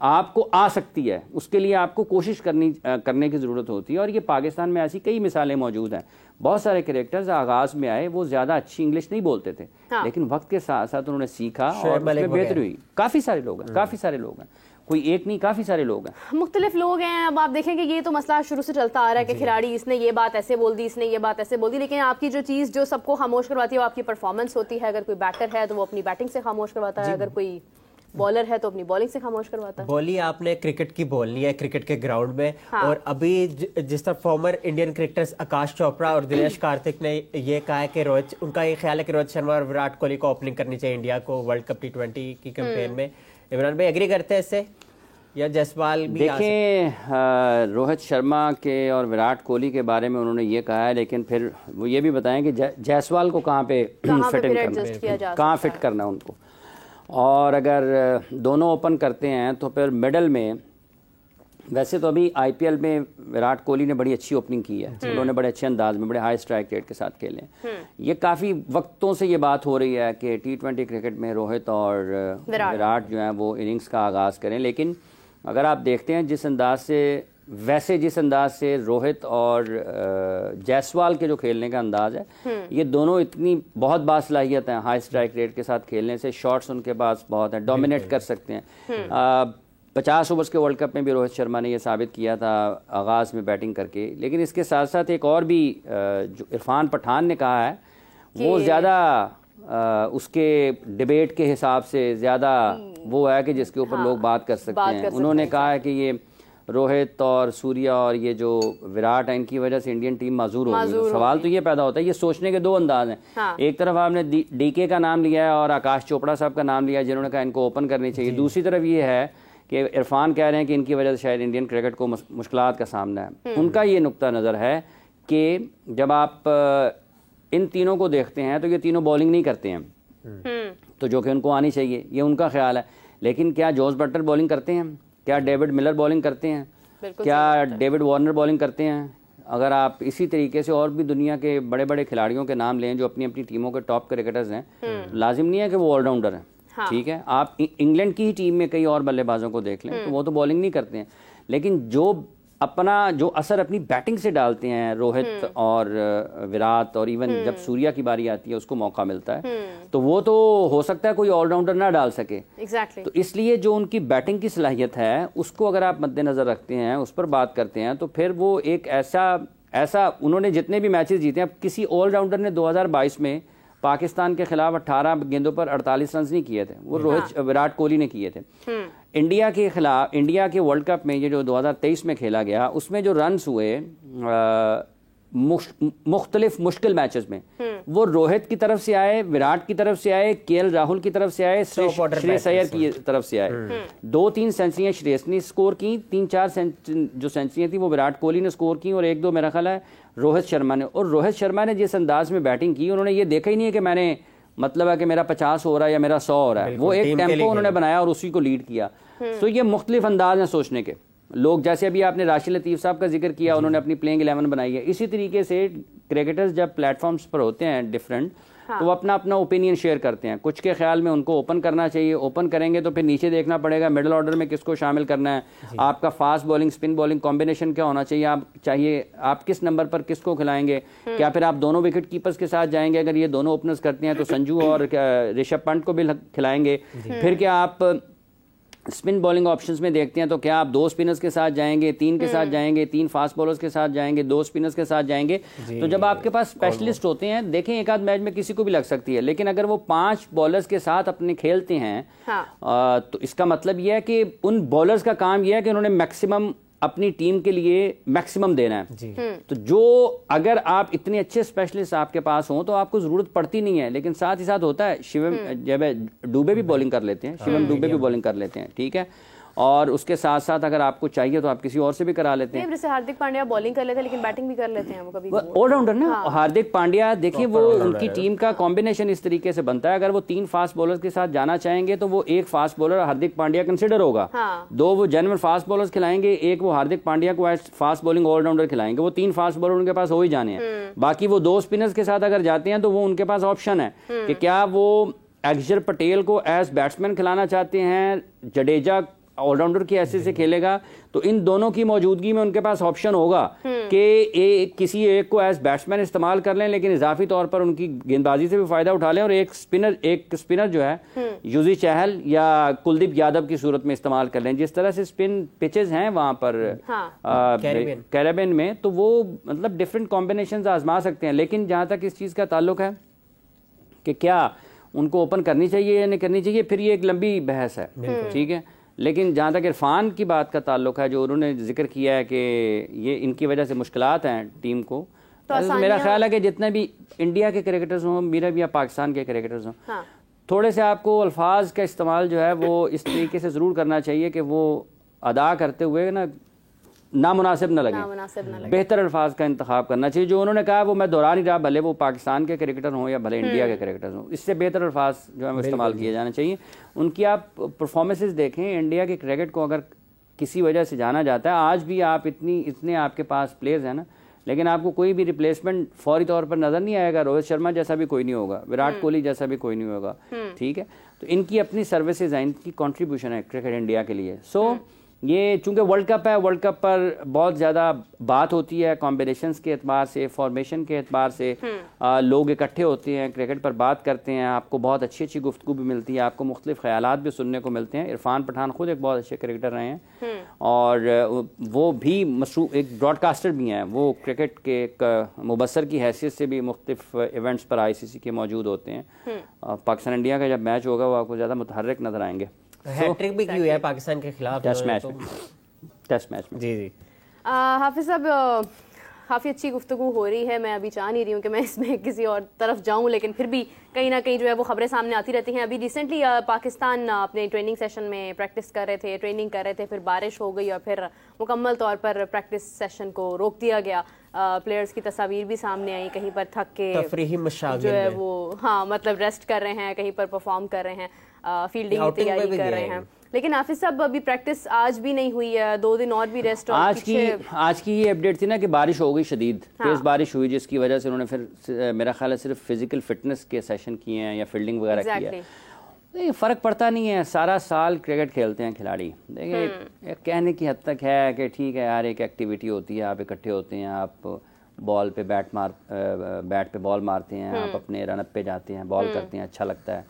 आपको आ सकती है, उसके लिए आपको कोशिश करने की जरूरत होती है। और ये पाकिस्तान में ऐसी कई मिसालें मौजूद हैं। बहुत सारे कैरेक्टर्स आगाज में आए, वो ज्यादा अच्छी इंग्लिश नहीं बोलते थे, लेकिन वक्त के साथ साथ उन्होंने सीखा और उसमें बेहतरी हुई। काफी सारे लोग हैं, कोई एक नहीं, काफी सारे लोग हैं, मुख्तलिफ लोग हैं। अब आप देखेंगे ये तो मसला शुरू से चलता आ रहा है कि खिलाड़ी इसने ये बात ऐसे बोल दी, इसने ये बात ऐसे बोल दी, लेकिन आपकी जो चीज़ जो सबको खामोश करवाती है वो आपकी परफॉर्मेंस होती है। अगर कोई बैटर है तो वो अपनी बैटिंग से खामोश करवाता है, अगर कोई बॉलर है तो अपनी बॉलिंग से खामोश करवाता है। बोली आपने क्रिकेट की बोलनी है क्रिकेट के ग्राउंड में। और अभी जिस तरह फॉर्मर इंडियन क्रिकेटर्स आकाश चोपड़ा और दिनेश कार्तिक ने ये कहा है कि उनका ये ख्याल है कि रोहित शर्मा और विराट कोहली को ओपनिंग करनी चाहिए इंडिया को वर्ल्ड कप T20 की कैंपेन में। इमरान भाई एग्री करते हैं इससे या जायसवाल भी? देखें, रोहित शर्मा के और विराट कोहली के बारे में उन्होंने ये कहा है, लेकिन फिर वो ये भी बताएं कि जायसवाल को कहाँ पे फिट करना, कहाँ फिट करना है उनको। और अगर दोनों ओपन करते हैं तो फिर मिडल में, वैसे तो अभी IPL में विराट कोहली ने बड़ी अच्छी ओपनिंग की है, उन्होंने बड़े अच्छे अंदाज में बड़े हाई स्ट्राइक रेट के साथ खेले। ये काफ़ी वक्तों से ये बात हो रही है कि T20 क्रिकेट में रोहित और विराट जो है वो इनिंग्स का आगाज़ करें, लेकिन अगर आप देखते हैं जिस अंदाज से रोहित और जायसवाल के जो खेलने का अंदाज है, ये दोनों इतनी बहुत बासलाहियत हैं हाई स्ट्राइक रेट के साथ खेलने से, शॉट्स उनके पास बहुत हैं, डोमिनेट कर सकते हैं। 50 ओवर्स के वर्ल्ड कप में भी रोहित शर्मा ने यह साबित किया था आगाज़ में बैटिंग करके। लेकिन इसके साथ साथ एक और भी जो इरफान पठान ने कहा है वो ज़्यादा उसके डिबेट के हिसाब से ज़्यादा वो है कि जिसके ऊपर लोग बात कर सकते हैं। उन्होंने कहा है कि ये रोहित और सूर्या और ये जो विराट है इनकी वजह से इंडियन टीम माजूर होगी। सवाल तो ये पैदा होता है, ये सोचने के दो अंदाज हैं। एक तरफ आपने DK का नाम लिया है और आकाश चोपड़ा साहब का नाम लिया है जिन्होंने कहा इनको ओपन करनी चाहिए। दूसरी तरफ ये है कि इरफान कह रहे हैं कि इनकी वजह से शायद इंडियन क्रिकेट को मुश्किलात का सामना है। उनका ये नुक्ता नज़र है कि जब आप इन तीनों को देखते हैं तो ये तीनों बॉलिंग नहीं करते हैं, तो जो कि उनको आनी चाहिए, ये उनका ख्याल है। लेकिन क्या जोस बटलर बॉलिंग करते हैं? क्या डेविड मिलर बॉलिंग करते हैं? क्या डेविड वार्नर बॉलिंग करते हैं? अगर आप इसी तरीके से और भी दुनिया के बड़े बड़े खिलाड़ियों के नाम लें जो अपनी अपनी टीमों के टॉप क्रिकेटर्स हैं, लाजिम नहीं है कि वो ऑलराउंडर हैं। ठीक है, आप इंग्लैंड की ही टीम में कई और बल्लेबाजों को देख लें तो वो तो बॉलिंग नहीं करते हैं, लेकिन जो असर अपनी बैटिंग से डालते हैं रोहित और विराट, और इवन जब सूर्या की बारी आती है उसको मौका मिलता है, तो वो तो हो सकता है कोई ऑलराउंडर ना डाल सके। Exactly. तो इसलिए जो उनकी बैटिंग की सलाहियत है उसको अगर आप मद्देनजर रखते हैं, उस पर बात करते हैं, तो फिर वो एक ऐसा उन्होंने जितने भी मैचेस जीते हैं, किसी ऑलराउंडर ने 2022 में पाकिस्तान के खिलाफ 18 गेंदों पर 48 रन नहीं किए थे, वो विराट कोहली ने किए थे। इंडिया के खिलाफ, इंडिया के वर्ल्ड कप में ये जो 2023 में खेला गया, उसमें जो रन्स हुए मुख्तलिफ मुश्किल मैचेस में, वो रोहित की तरफ से आए, विराट की तरफ से आए, KL राहुल की तरफ से आए, श्रेयस अय्यर की तरफ से आए। 2-3 सेंचुरियां श्रेयस ने स्कोर की, 3-4 जो सेंचुरियां थी वो विराट कोहली ने स्कोर की, और 1-2 मेरा ख्याल है रोहित शर्मा ने। और रोहित शर्मा ने जिस अंदाज में बैटिंग की, उन्होंने ये देखा ही नहीं है कि मैंने मतलब है कि मेरा 50 हो रहा है या मेरा 100 हो रहा है, वो एक टेम्पो उन्होंने बनाया और उसी को लीड किया। तो ये मुख्तलिफ अंदाज हैं सोचने के। लोग, जैसे अभी आपने राशिद लतीफ़ साहब का जिक्र किया, उन्होंने अपनी प्लेइंग 11 बनाई है, इसी तरीके से क्रिकेटर्स जब प्लेटफॉर्म्स पर होते हैं डिफरेंट, तो वो अपना अपना ओपिनियन शेयर करते हैं। कुछ के ख्याल में उनको ओपन करना चाहिए, ओपन करेंगे तो फिर नीचे देखना पड़ेगा मिडिल ऑर्डर में किसको शामिल करना है, आपका fast bowling spin bowling combination क्या होना चाहिए, आप किस नंबर पर किसको खिलाएंगे, क्या फिर आप दोनों विकेट कीपर्स के साथ जाएंगे, अगर ये दोनों ओपनर्स करते हैं तो संजू और ऋषभ पंत को भी खिलाएंगे, फिर क्या आप स्पिन बॉलिंग ऑप्शंस में देखते हैं तो क्या आप 2 स्पिनर्स के साथ जाएंगे, 3 के साथ जाएंगे, 3 फास्ट बॉलर्स के साथ जाएंगे, 2 स्पिनर्स के साथ जाएंगे। तो जब आपके पास स्पेशलिस्ट होते हैं, देखें एक आध मैच में किसी को भी लग सकती है, लेकिन अगर वो 5 बॉलर्स के साथ अपने खेलते हैं तो इसका मतलब यह है कि उन बॉलर्स का काम यह है कि उन्होंने मैक्सिमम अपनी टीम के लिए मैक्सिमम देना है। तो जो अगर आप इतने अच्छे स्पेशलिस्ट आपके पास हों तो आपको जरूरत पड़ती नहीं है, लेकिन साथ ही साथ होता है शिवम जब डुबे भी बॉलिंग कर लेते हैं, शिवम डुबे भी बॉलिंग कर लेते हैं, ठीक है, और उसके साथ साथ अगर आपको चाहिए तो आप किसी और से भी करा लेते हैं। जैसे हार्दिक पांड्या बॉलिंग कर लेते हैं लेकिन बैटिंग भी कर लेते हैं वो कभी, ऑलराउंडर ना। हार्दिक पांड्या देखिए, वो उनकी टीम का कॉम्बिनेशन इस तरीके से बनता है, अगर वो 3 फास्ट बॉलर्स के साथ जाना चाहेंगे तो वो एक fast bowler Hardik Pandya consider होगा, 2 वो जेन्युइन फास्ट बॉलर्स खिलाएंगे, एक वो हार्दिक पांड्या को एज फास्ट बॉलिंग ऑलराउंडर खिलाएंगे। वो 3 फास्ट बॉलर उनके पास हो ही जाने हैं। बाकी वो 2 स्पिनर्स के साथ अगर जाते हैं तो वो उनके पास ऑप्शन है कि क्या वो अक्षर पटेल को एज बैट्समैन खिलाना चाहते हैं, जडेजा ऑलराउंडर की ऐसे से खेलेगा, तो इन दोनों की मौजूदगी में उनके पास ऑप्शन होगा कि किसी एक को एज बैट्समैन इस्तेमाल कर लें, लेकिन इजाफी तौर पर उनकी गेंदबाजी से भी फायदा उठा लें, और एक स्पिनर जो है युजी चहल या कुलदीप यादव की सूरत में इस्तेमाल कर लें। जिस तरह से स्पिन पिचेस हैं वहां पर कैरेबियन में, तो वो मतलब डिफरेंट कॉम्बिनेशन आजमा सकते हैं। लेकिन जहां तक इस चीज का ताल्लुक है कि क्या उनको ओपन करनी चाहिए या नहीं करनी चाहिए, फिर ये एक लंबी बहस है, ठीक है। लेकिन जहाँ तक इरफान की बात का ताल्लुक है, जो उन्होंने जिक्र किया है कि ये इनकी वजह से मुश्किलात हैं टीम को, तो मेरा ख्याल है कि जितने भी इंडिया के क्रिकेटर्स हों, मेरा भी या पाकिस्तान के क्रिकेटर्स हों, थोड़े से आपको अल्फाज का इस्तेमाल जो है वो इस तरीके से ज़रूर करना चाहिए कि वो अदा करते हुए ना नामुनासिब न लगे, बेहतर अल्फाज का इंतखाब करना चाहिए। जो उन्होंने कहा वो मैं दोहरा नहीं रहा, भले वो पाकिस्तान के क्रिकेटर हों या भले इंडिया के क्रिकेटर हों, इससे बेहतर अल्फाज जो है वो इस्तेमाल किए जाने चाहिए। उनकी आप परफॉर्मेंसेस देखें, इंडिया के क्रिकेट को अगर किसी वजह से जाना जाता है, आज भी आप इतने आपके पास प्लेयर्स हैं ना, लेकिन आपको कोई भी रिप्लेसमेंट फौरी तौर पर नजर नहीं आएगा। रोहित शर्मा जैसा भी कोई नहीं होगा, विराट कोहली जैसा भी कोई नहीं होगा, ठीक है। तो इनकी अपनी सर्विसेज हैं, इनकी कॉन्ट्रीब्यूशन है क्रिकेट इंडिया के लिए। सो ये चूंकि वर्ल्ड कप है, वर्ल्ड कप पर बहुत ज़्यादा बात होती है, कॉम्बिनेशंस के एतबार से, फॉर्मेशन के एतबार से, लोग इकट्ठे होते हैं, क्रिकेट पर बात करते हैं, आपको बहुत अच्छी अच्छी गुफ्तगू भी मिलती है, आपको मुख्तलिफ ख्यालात भी सुनने को मिलते हैं। इरफान पठान खुद एक बहुत अच्छे क्रिकेटर रहे हैं और वो भी एक ब्रॉडकास्टर भी हैं, वो क्रिकेट के एक मुबसर की हैसियत से भी मुख्तलिफ इवेंट्स पर ICC के मौजूद होते हैं। पाकिस्तान इंडिया का जब मैच होगा वो आपको ज़्यादा मुतहर्रिक नजर आएंगे। हैट्रिक भी की हुई है पाकिस्तान के खिलाफ टेस्ट मैच में। जी हाफिज साहब, काफ़ी अच्छी गुफ्तगू हो रही है। मैं अभी चाह नहीं रही हूँ कि मैं इसमें किसी और तरफ जाऊँ, लेकिन फिर भी कहीं ना कहीं जो है वो खबरें सामने आती रहती हैं। अभी रिसेंटली पाकिस्तान अपने ट्रेनिंग सेशन में प्रैक्टिस कर रहे थे, ट्रेनिंग कर रहे थे, फिर बारिश हो गई और फिर मुकम्मल तौर पर प्रैक्टिस सेशन को रोक दिया गया। प्लेयर्स की तस्वीर भी सामने आई, कहीं पर थक के जो है वो मतलब रेस्ट कर रहे हैं, कहीं पर परफॉर्म कर रहे हैं, फील्डिंग की तैयारी कर रहे हैं। लेकिन हाफिज साहब अभी प्रैक्टिस आज भी नहीं हुई है, 2 दिन और भी रेस्ट। आज की ये अपडेट थी ना कि बारिश हो गई, शदीद तेज बारिश हुई, जिसकी वजह से उन्होंने फिर मेरा ख्याल है सिर्फ फिजिकल फिटनेस के सेशन किए हैं या फील्डिंग वगैरह किया है। देखिए फ़र्क पड़ता नहीं है, सारा साल क्रिकेट खेलते हैं खिलाड़ी। देखिए कहने की हद तक है कि ठीक है यार, एक एक्टिविटी होती है, आप इकट्ठे होते हैं, आप बॉल पे बैट पे बॉल मारते हैं, आप अपने रनअप पे जाते हैं, बॉल करते हैं, अच्छा लगता है,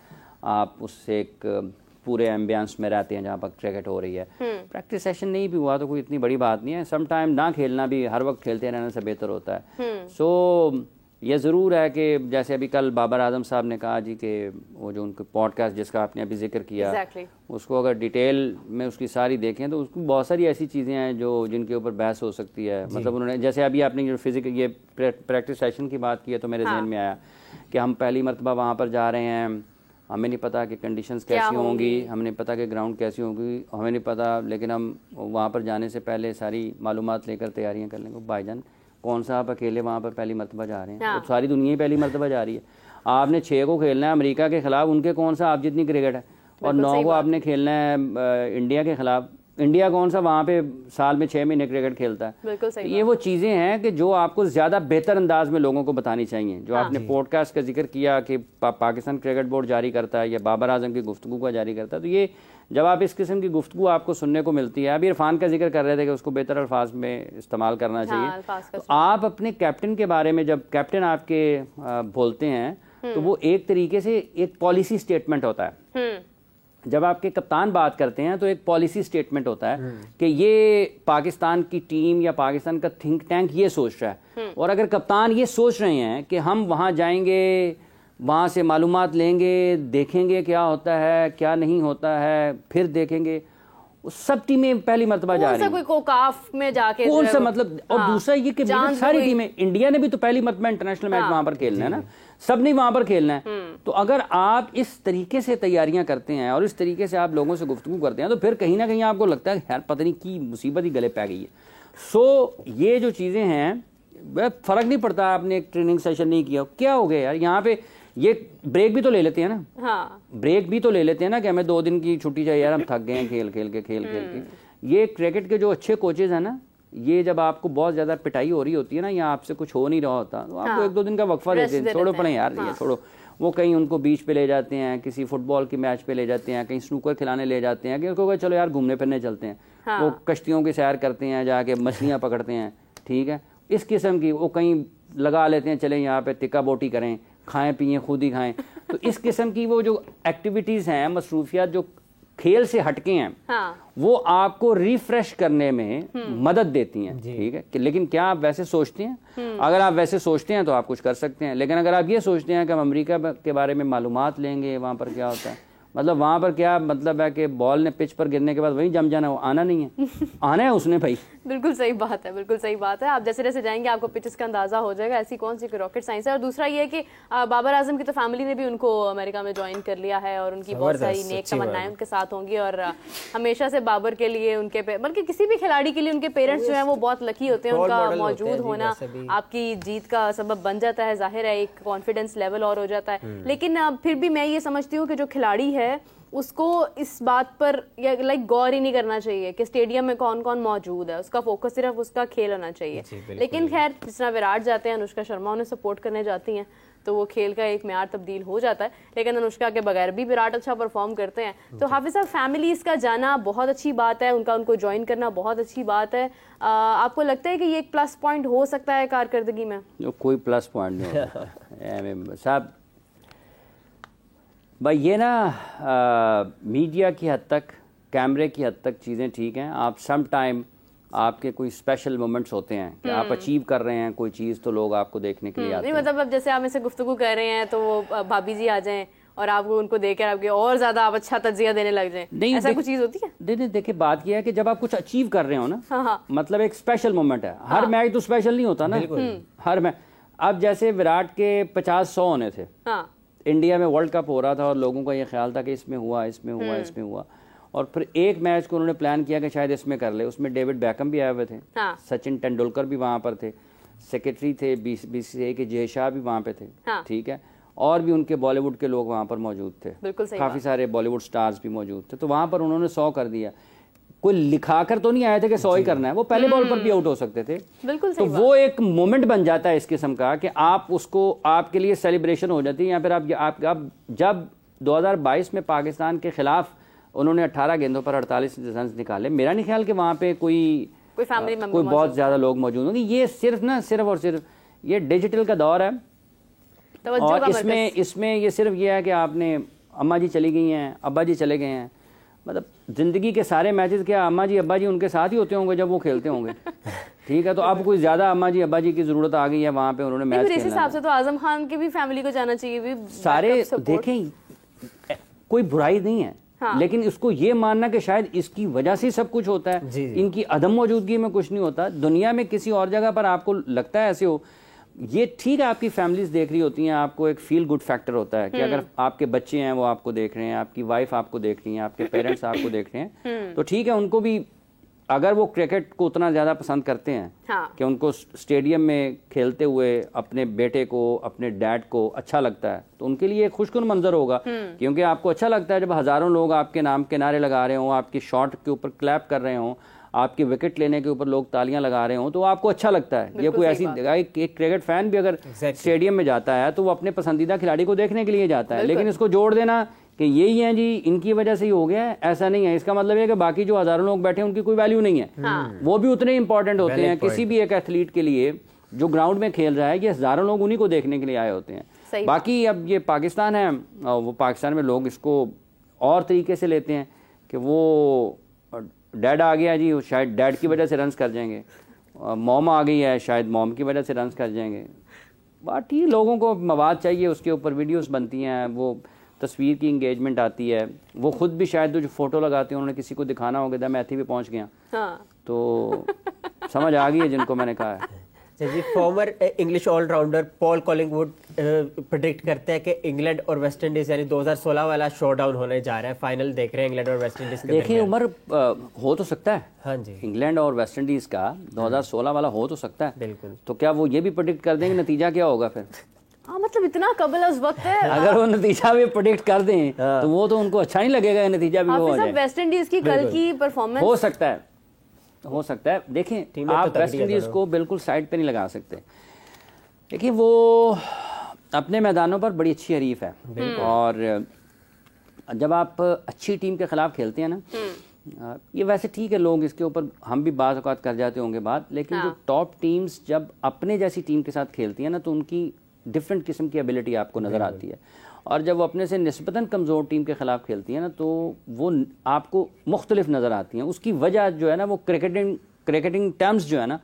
आप उससे एक पूरे एम्बियंस में रहते हैं जहाँ पर क्रिकेट हो रही है। प्रैक्टिस सेशन नहीं भी हुआ तो कोई इतनी बड़ी बात नहीं है, सम टाइम ना खेलना भी हर वक्त खेलते रहने से बेहतर होता है। सो ये ज़रूर है कि जैसे अभी कल बाबर आजम साहब ने कहा जी कि वो जो उनके पॉडकास्ट जिसका आपने अभी जिक्र किया, उसको अगर डिटेल में उसकी सारी देखें तो उसको बहुत सारी ऐसी चीज़ें हैं जो जिनके ऊपर बहस हो सकती है। मतलब उन्होंने जैसे अभी आपने जो फिजिकल ये प्रैक्टिस सेशन की बात की है तो मेरे जहन में आया कि हम पहली मरतबा वहाँ पर जा रहे हैं, हमें नहीं पता कि कंडीशंस कैसी होंगी, हमें नहीं पता कि ग्राउंड कैसी होगी, हमें नहीं पता, लेकिन हम वहाँ पर जाने से पहले सारी मालूमात लेकर तैयारियाँ कर लेंगे। भाईजान कौन सा आप अकेले वहाँ पर पहली मरतबा जा रहे हैं, तो सारी दुनिया ही पहली मरतबा जा रही है। आपने 6 को खेलना है अमेरिका के खिलाफ, उनके कौन सा आप जितनी क्रिकेट है, और 9 को आपने खेलना है इंडिया के खिलाफ, इंडिया कौन सा वहाँ पे साल में 6 महीने क्रिकेट खेलता है। बिल्कुल सही। ये वो चीज़ें हैं कि जो आपको ज़्यादा बेहतर अंदाज में लोगों को बतानी चाहिए। जो आपने पॉडकास्ट का जिक्र किया कि पाकिस्तान क्रिकेट बोर्ड जारी करता है या बाबर आजम की गुफ्तगू का जारी करता है, तो ये जब आप इस किस्म की गुफ्तगू आपको सुनने को मिलती है, अभी इरफान का जिक्र कर रहे थे कि उसको बेहतर अल्फाज में इस्तेमाल करना चाहिए, तो आप अपने कैप्टन के बारे में जब कैप्टन आपके बोलते हैं तो वो एक तरीके से एक पॉलिसी स्टेटमेंट होता है। जब आपके कप्तान बात करते हैं तो एक पॉलिसी स्टेटमेंट होता है कि ये पाकिस्तान की टीम या पाकिस्तान का थिंक टैंक ये सोच रहा है, और अगर कप्तान ये सोच रहे हैं कि हम वहाँ जाएंगे, वहाँ से मालूमात लेंगे, देखेंगे क्या होता है क्या नहीं होता है, फिर देखेंगे, सब टीमें पहली मरतबा जा रही हैं, कोई कोकाफ में जाके कौन सा मतलब। और दूसरा ये कि सारी टीमें, इंडिया ने भी तो पहली मरतबा इंटरनेशनल मैच वहां पर खेलना है ना, सब ने वहां पर खेलना है। तो अगर आप इस तरीके से तैयारियां करते हैं और इस तरीके से आप लोगों से गुफ्तगू करते हैं, तो फिर कहीं ना कहीं आपको लगता है यार पता नहीं की मुसीबत ही गले पै गई है। सो ये जो चीजें हैं, फर्क नहीं पड़ता आपने एक ट्रेनिंग सेशन नहीं किया, क्या हो गया यार, यहाँ पे ये ब्रेक भी तो ले लेते हैं ना। हाँ। ब्रेक भी तो ले लेते हैं ना कि हमें 2 दिन की छुट्टी चाहिए यार, हम थक गए हैं खेल खेल के। ये क्रिकेट के जो अच्छे कोचेज हैं ना, ये जब आपको बहुत ज्यादा पिटाई हो रही होती है ना, या आपसे कुछ हो नहीं रहा होता, तो आपको 1-2 दिन का वक्फा देते हैं, छोड़ो पड़े यार ये छोड़ो। वो कहीं उनको बीच पे ले जाते हैं, किसी फुटबॉल की मैच पे ले जाते हैं, कहीं स्नूकर खिलाने ले जाते हैं, कि चलो यार घूमने फिरने चलते हैं। वो कश्तियों की सैर करते हैं, जाके मछलियां पकड़ते हैं, ठीक है, इस किस्म की। वो कहीं लगा लेते हैं, चले यहाँ पे टिक्का बोटी करें, खाएं पिएं खुद ही खाएं। तो इस किस्म की वो जो एक्टिविटीज हैं, मसरूफियात जो खेल से हटके हैं, वो आपको रिफ्रेश करने में मदद देती हैं, ठीक है। लेकिन क्या आप वैसे सोचते हैं? अगर आप वैसे सोचते हैं तो आप कुछ कर सकते हैं, लेकिन अगर आप ये सोचते हैं कि हम अमेरिका के बारे में मालूमात लेंगे, वहाँ पर क्या होता है, मतलब वहाँ पर क्या मतलब है कि बॉल ने पिच पर गिरने के बाद वहीं जम जाना, वो आना नहीं है, आना है उसने भाई। बिल्कुल सही बात है, बिल्कुल सही बात है। आप जैसे जैसे जाएंगे आपको पिचेस का अंदाजा हो जाएगा, ऐसी कौन सी रॉकेट साइंस है। और दूसरा ये है कि बाबर आजम की तो फैमिली ने भी उनको अमेरिका में ज्वाइन कर लिया है, और उनकी बहुत सारी नेक तमन्नाएं उनके साथ होंगी, और हमेशा से बाबर के लिए, उनके बल्कि किसी भी खिलाड़ी के लिए उनके पेरेंट्स जो है वो बहुत लकी होते हैं। उनका मौजूद होना आपकी जीत का सबब बन जाता है, जाहिर है एक कॉन्फिडेंस लेवल और हो जाता है। लेकिन फिर भी मैं ये समझती हूँ कि जो खिलाड़ी है उसको इस बात पर गौर ही नहीं करना चाहिए कि स्टेडियम में कौन कौन मौजूद है, उसका फोकस सिर्फ उसका खेल होना चाहिए। लेकिन खैर जिस तरह विराट जाते हैं, अनुष्का शर्मा उन्हें सपोर्ट करने जाती हैं, तो वो खेल का एक म्यार तब्दील हो जाता है। लेकिन अनुष्का के बगैर भी विराट अच्छा परफॉर्म करते हैं। तो हाफिज साहब, फैमिलीज का जाना बहुत अच्छी बात है, उनको ज्वाइन करना बहुत अच्छी बात है। आपको लगता है कि ये एक प्लस पॉइंट हो सकता है कारकर्दगी में? कोई प्लस पॉइंट नहीं साहब भाई, ये ना मीडिया की हद तक, कैमरे की हद तक चीज़ें ठीक हैं। आप सम टाइम आपके कोई स्पेशल मोमेंट्स होते हैं कि आप अचीव कर रहे हैं कोई चीज़, तो लोग आपको देखने के लिए आते हैं। नहीं मतलब अब जैसे आप इससे गुफ्तगू कर रहे हैं तो वो भाभी जी आ जाएं और आपको उनको देखकर आपके और ज्यादा आप अच्छा तज्जिया देने लग जाएं, ऐसा कुछ चीज होती है? नहीं, देखिए बात यह है कि जब आप कुछ अचीव कर रहे हो ना, मतलब एक स्पेशल मोमेंट है। हर मैच तो स्पेशल नहीं होता ना, हर मैच। अब जैसे विराट के 50-100 होने थे, इंडिया में वर्ल्ड कप हो रहा था और लोगों का ये ख्याल था कि इसमें हुआ, इसमें हुआ, इसमें हुआ, और फिर एक मैच को उन्होंने प्लान किया कि शायद इसमें कर ले। उसमें डेविड बैकम भी आए हुए थे, सचिन तेंदुलकर भी वहाँ पर थे, सेक्रेटरी थे बीसीसीआई के जय शाह भी वहाँ पे थे, ठीक है, और भी उनके बॉलीवुड के लोग वहाँ पर मौजूद थे, काफ़ी सारे बॉलीवुड स्टार्स भी मौजूद थे। तो वहाँ पर उन्होंने 100 कर दिया। कोई लिखाकर तो नहीं आए थे कि 100 ही करना है, वो पहले बॉल पर भी आउट हो सकते थे। बिल्कुल तो वो एक मोमेंट बन जाता है इस किस्म का कि आप उसको, आपके लिए सेलिब्रेशन हो जाती है। या फिर आप जब 2022 में पाकिस्तान के खिलाफ उन्होंने 18 गेंदों पर 48 रन निकाले, मेरा नहीं ख्याल कि वहाँ पे कोई बहुत ज्यादा लोग मौजूद होंगे। ये सिर्फ और सिर्फ ये डिजिटल का दौर है, और इसमें ये सिर्फ ये है कि आपने, अम्मा जी चली गई हैं, अब्बा जी चले गए हैं, मतलब जिंदगी के सारे मैचेस क्या अम्मा जी अब्बा जी उनके साथ ही होते होंगे जब वो खेलते होंगे, ठीक है। तो अब कोई ज्यादा अम्मा जी अब्बा जी की जरूरत आ गई है वहाँ पे, उन्होंने मैच खेलना है। इस हिसाब से तो आजम खान की भी फैमिली को जाना चाहिए, भी सारे देखें, कोई बुराई नहीं है, लेकिन इसको ये मानना कि शायद इसकी वजह से सब कुछ होता है, इनकी अदम मौजूदगी में कुछ नहीं होता। दुनिया में किसी और जगह पर आपको लगता है ऐसे हो, ये ठीक है, आपकी फैमिलीज देख रही होती हैं, आपको एक फील गुड फैक्टर होता है कि अगर आपके बच्चे हैं वो आपको देख रहे हैं, आपकी वाइफ आपको देख रही है, आपके पेरेंट्स आपको देख रहे हैं, तो ठीक है, उनको भी अगर वो क्रिकेट को उतना ज़्यादा पसंद करते हैं कि उनको स्टेडियम में खेलते हुए अपने बेटे को, अपने डैड को अच्छा लगता है, तो उनके लिए खुशकुन मंजर होगा। क्योंकि आपको अच्छा लगता है जब हज़ारों लोग आपके नाम के नारे लगा रहे हों, आपकी शॉट के ऊपर क्लैप कर रहे हों, आपके विकेट लेने के ऊपर लोग तालियां लगा रहे हों, तो आपको अच्छा लगता है। ये कोई ऐसी एक क्रिकेट फैन भी अगर स्टेडियम में जाता है तो वो अपने पसंदीदा खिलाड़ी को देखने के लिए जाता है। लेकिन इसको जोड़ देना कि यही है जी, इनकी वजह से ही हो गया है, ऐसा नहीं है। इसका मतलब है कि बाकी जो हज़ारों लोग बैठे हैं उनकी कोई वैल्यू नहीं है। वो भी उतने इंपॉर्टेंट होते हैं किसी भी एक एथलीट के लिए जो ग्राउंड में खेल रहा है। ये हज़ारों लोग उन्हीं को देखने के लिए आए होते हैं। बाकी अब ये पाकिस्तान है, वो पाकिस्तान में लोग इसको और तरीके से लेते हैं कि वो डैड आ गया जी, शायद डैड की वजह से रन्स कर जाएंगे, मॉम आ गई है, शायद मॉम की वजह से रन्स कर जाएंगे। बट ये लोगों को मवाद चाहिए, उसके ऊपर वीडियोस बनती हैं, वो तस्वीर की इंगेजमेंट आती है। वो खुद भी शायद जो फोटो लगाते हैं उन्होंने किसी को दिखाना होगा, मैं ऐसे भी पहुंच गया। तो समझ आ गई है जिनको मैंने कहा है। जी, former English allrounder Paul Collingwood predict करते हैं कि इंग्लैंड और वेस्ट इंडीज यानी 2016 वाला शोडाउन होने जा रहा है। फाइनल देख रहे हैं इंग्लैंड और वेस्ट इंडीज के। देखिए उमर, हो तो सकता है। हाँ जी, इंग्लैंड और वेस्ट इंडीज का 2016 वाला हो तो सकता है। बिल्कुल। तो क्या वो ये भी प्रेडिक्ट कर देंगे नतीजा क्या होगा फिर? मतलब इतना कबल उस वक्त है। अगर वो नतीजा भी प्रेडिक्ट कर दें तो वो तो उनको अच्छा नहीं लगेगा, नतीजा भी हो जाए। वेस्ट इंडीज की कल की परफॉर्मेंस हो सकता है, हो सकता है। देखें, आप वेस्ट इंडीज को बिल्कुल साइड पे नहीं लगा सकते। देखिए वो अपने मैदानों पर बड़ी अच्छी हरीफ है, और जब आप अच्छी टीम के खिलाफ खेलते हैं ना, ये वैसे ठीक है, लोग इसके ऊपर हम भी बाज़ औक़ात कर जाते होंगे बात, लेकिन जो टॉप टीम्स जब अपने जैसी टीम के साथ खेलती हैं ना, तो उनकी डिफरेंट किस्म की एबिलिटी आपको नज़र आती है। और जब वो अपने से निस्बतन कमज़ोर टीम के खिलाफ खेलती है ना, तो वो आपको मुख्तलिफ नज़र आती हैं। उसकी वजह जो है ना, वो क्रिकेटिंग टर्म्स जो है ना,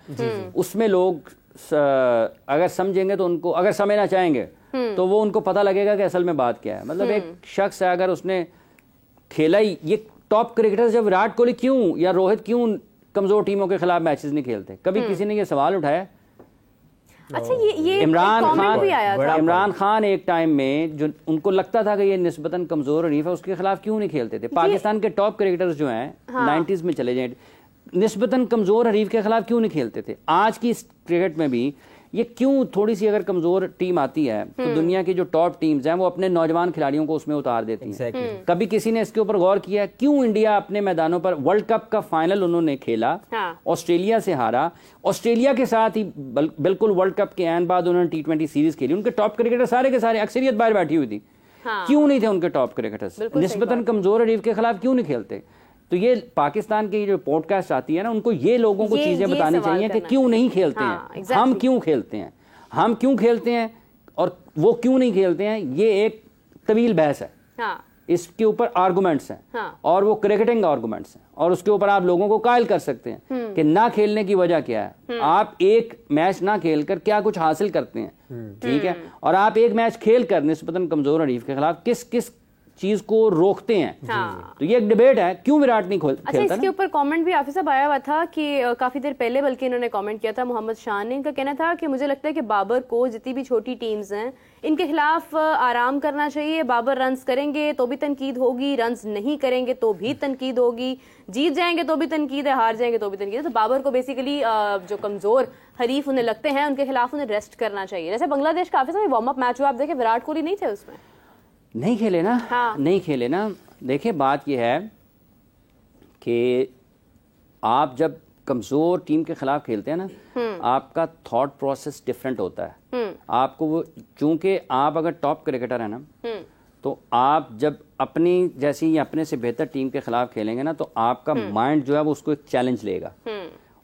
उसमें लोग अगर समझेंगे तो उनको, अगर समझना चाहेंगे तो वो उनको पता लगेगा कि असल में बात क्या है। मतलब एक शख्स है, अगर उसने खेला ही, ये टॉप क्रिकेटर्स जब विराट कोहली क्यों या रोहित क्यों कमज़ोर टीमों के खिलाफ मैचेस नहीं खेलते, कभी किसी ने ये सवाल उठाया? अच्छा, ये इमरान खान एक टाइम में जो उनको लगता था कि ये निस्बतन कमजोर हरीफ है, उसके खिलाफ क्यों नहीं खेलते थे? पाकिस्तान के टॉप क्रिकेटर्स जो हैं 90s में चले जाए, निस्बतन कमजोर हरीफ के खिलाफ क्यों नहीं खेलते थे? आज की इस क्रिकेट में भी ये क्यों, थोड़ी सी अगर कमजोर टीम आती है तो दुनिया की जो टॉप टीम्स हैं वो अपने नौजवान खिलाड़ियों को उसमें उतार देती हैं। कभी किसी ने इसके ऊपर गौर किया क्यों इंडिया अपने मैदानों पर वर्ल्ड कप का फाइनल उन्होंने खेला, ऑस्ट्रेलिया से हारा, ऑस्ट्रेलिया के साथ ही बिल्कुल वर्ल्ड कप के एन बाद उन्होंने T20 सीरीज खेली, उनके टॉप क्रिकेटर सारे के सारे, अक्सरियत बाहर बैठी हुई थी। क्यों नहीं थे उनके टॉप क्रिकेटर्स? निस्बतन कमजोर हरीफ के खिलाफ क्यों नहीं खेलते? तो ये पाकिस्तान की जो पॉडकास्ट आती है ना, उनको ये लोगों को चीजें बतानी चाहिए कि क्यों नहीं खेलते हैं, हम क्यों खेलते हैं, हम क्यों खेलते हैं और वो क्यों नहीं खेलते हैं। ये एक तवील बहस है, इसके ऊपर आर्गुमेंट्स हैं, और वो क्रिकेटिंग आर्गुमेंट्स हैं, और उसके ऊपर आप लोगों को कायल कर सकते हैं कि ना खेलने की वजह क्या है। आप एक मैच ना खेलकर क्या कुछ हासिल करते हैं, ठीक है, और आप एक मैच खेलकर निस्बतन कमजोर हरीफ के खिलाफ किस किस चीज को रोकते हैं। तो ये एक डिबेट है, क्यों विराट नहीं खेलता। अच्छा, इसके ऊपर कमेंट भी हाफिज साहब आया हुआ था कि काफी देर पहले, बल्कि इन्होंने कमेंट किया था, मोहम्मद शाह ने, इनका कहना था कि मुझे लगता है कि बाबर को जितनी भी छोटी टीम्स हैं इनके खिलाफ आराम करना चाहिए। बाबर रन्स करेंगे तो भी तनकीद होगी, रन्स नहीं करेंगे तो भी तनकीद होगी, जीत जाएंगे तो भी तनकीद है, हार जाएंगे तो भी तनकीद है। तो बाबर को बेसिकली जो कमजोर हरीफ उन्हें लगते हैं उनके खिलाफ उन्हें रेस्ट करना चाहिए। जैसे बांग्लादेश का हाफिज साहब वार्म अप मैच हुआ, आप देखें विराट कोहली नहीं थे उसमें, नहीं खेले ना, नहीं खेले ना। देखिए बात यह है कि आप जब कमज़ोर टीम के खिलाफ खेलते हैं ना, आपका थॉट प्रोसेस डिफरेंट होता है। आपको वो, चूंकि आप अगर टॉप क्रिकेटर है ना, तो आप जब अपनी जैसी या अपने से बेहतर टीम के खिलाफ खेलेंगे ना, तो आपका माइंड जो है वो उसको एक चैलेंज लेगा।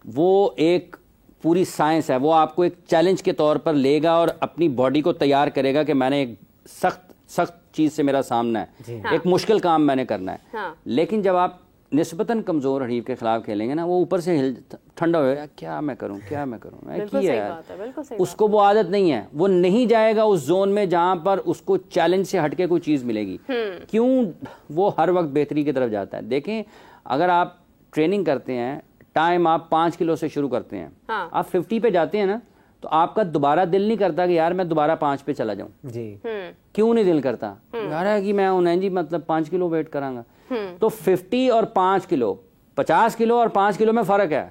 वो एक पूरी साइंस है, वो आपको एक चैलेंज के तौर पर लेगा और अपनी बॉडी को तैयार करेगा कि मैंने एक सख्त चीज से मेरा सामना है, एक मुश्किल काम मैंने करना है। लेकिन जब आप निस्बतन कमजोर हरीफ के खिलाफ खेलेंगे ना, वो ऊपर से ठंडा होगा, क्या मैं करूं, उसको वो आदत नहीं है, वो नहीं जाएगा उस जोन में जहां पर उसको चैलेंज से हटके कोई चीज मिलेगी। क्यों वो हर वक्त बेहतरी की तरफ जाता है। देखें, अगर आप ट्रेनिंग करते हैं, टाइम आप 5 किलो से शुरू करते हैं, आप 50 पे जाते हैं ना, तो आपका दोबारा दिल नहीं करता कि यार मैं दोबारा 5 पे चला जाऊं जी। क्यों नहीं दिल करता? यार है कि मैं उन्हें जी मतलब 5 किलो वेट करांगा। तो 50 और 5 किलो 50 किलो और 5 किलो में फ़र्क है,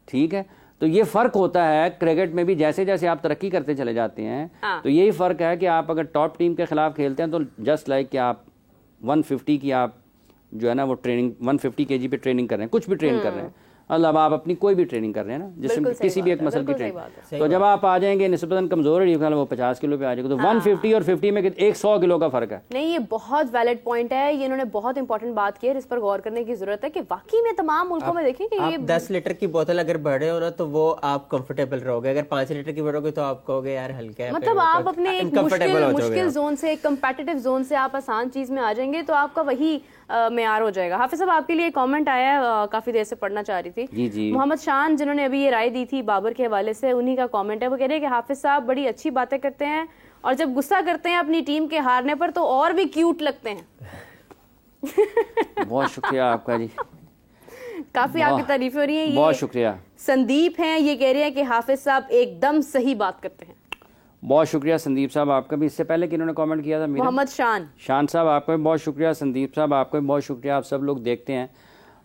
ठीक है। तो ये फ़र्क होता है क्रिकेट में भी, जैसे जैसे आप तरक्की करते चले जाते हैं तो यही फ़र्क है कि आप अगर टॉप टीम के खिलाफ खेलते हैं तो जस्ट लाइक कि आप 150 की आप जो है ना वो ट्रेनिंग 150 kg पे ट्रेनिंग कर रहे हैं, कुछ भी ट्रेन कर रहे हैं, मतलब आप अपनी कोई भी ट्रेनिंग कर रहे हैं ना, जिसमें किसी भी एक मसल की ट्रेनिंग, तो जब आप आ जाएंगे निस्बतन कमजोर है वो 50 किलो पे आ जाएगा, तो 150 और 50 में 100 किलो का फर्क है। नहीं, ये बहुत वैलिड पॉइंट है, ये इन्होंने बहुत इंपॉर्टेंट बात की है, इस पर गौर करने की जरूरत है कि वाकई में तमाम मुल्कों में देखें कि ये 10 लीटर की बोतल अगर बढ़े हो ना तो वो आप कंफर्टेबल रहोगे, अगर 5 लीटर की बढ़ोगे तो आप कहोगे यार हल्का है, मतलब आप अपने एक मुश्किल जोन से, एक कंपेटिटिव जोन से आप आसान चीज में आ जाएंगे तो आपका वही मेयार हो जाएगा। हाफिज साहब, आपके लिए कमेंट आया है, काफी देर से पढ़ना चाह रही थी। जी जी। मोहम्मद शान जिन्होंने अभी ये राय दी थी बाबर के हवाले से, उन्हीं का कमेंट है। वो कह रहे हैं कि हाफिज साहब बड़ी अच्छी बातें करते हैं और जब गुस्सा करते हैं अपनी टीम के हारने पर तो और भी क्यूट लगते हैं। बहुत शुक्रिया आपका जी, काफी आपकी तारीफें हो रही हैं। बहुत शुक्रिया। संदीप हैं, ये कह रहे हैं कि हाफिज साहब एकदम सही बात करते हैं। बहुत शुक्रिया संदीप साहब आपका भी। इससे पहले किन्होंने कमेंट किया था? मोहम्मद शान साहब आपका भी बहुत शुक्रिया। संदीप साहब आपका भी बहुत शुक्रिया। आप सब लोग देखते हैं,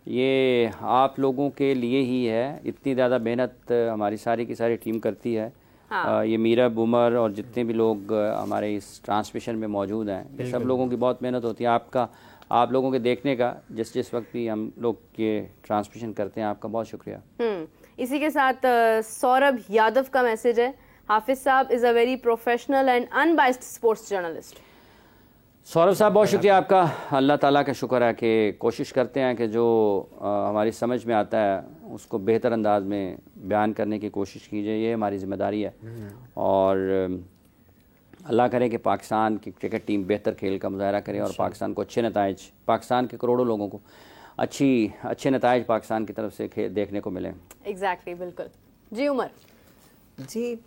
ये आप लोगों के लिए ही है, इतनी ज़्यादा मेहनत हमारी सारी की सारी टीम करती है। ये मीरा बुमर और जितने भी लोग हमारे इस ट्रांसमिशन में मौजूद हैं, ये सब लोगों की बहुत मेहनत होती है। आप लोगों के देखने का जिस वक्त भी हम लोग ये ट्रांसमिशन करते हैं, आपका बहुत शुक्रिया। इसी के साथ सौरभ यादव का मैसेज है, हाफिज साहब is a very professional and unbiased sports journalist. Saurabh साहब बहुत शुक्रिया आपका। अल्लाह ताला का शुक्र है कि कोशिश करते हैं कि जो हमारी समझ में आता है उसको बेहतर अंदाज में बयान करने की कोशिश कीजिए, ये हमारी ज़िम्मेदारी है। और अल्लाह करे कि पाकिस्तान की क्रिकेट टीम बेहतर खेल का मुजाहरा करे और पाकिस्तान को अच्छे नताइज, पाकिस्तान के करोड़ों लोगों को अच्छे नताइज पाकिस्तान की तरफ से देखने को मिले। एग्जैक्टली, बिल्कुल जी। उमर जी,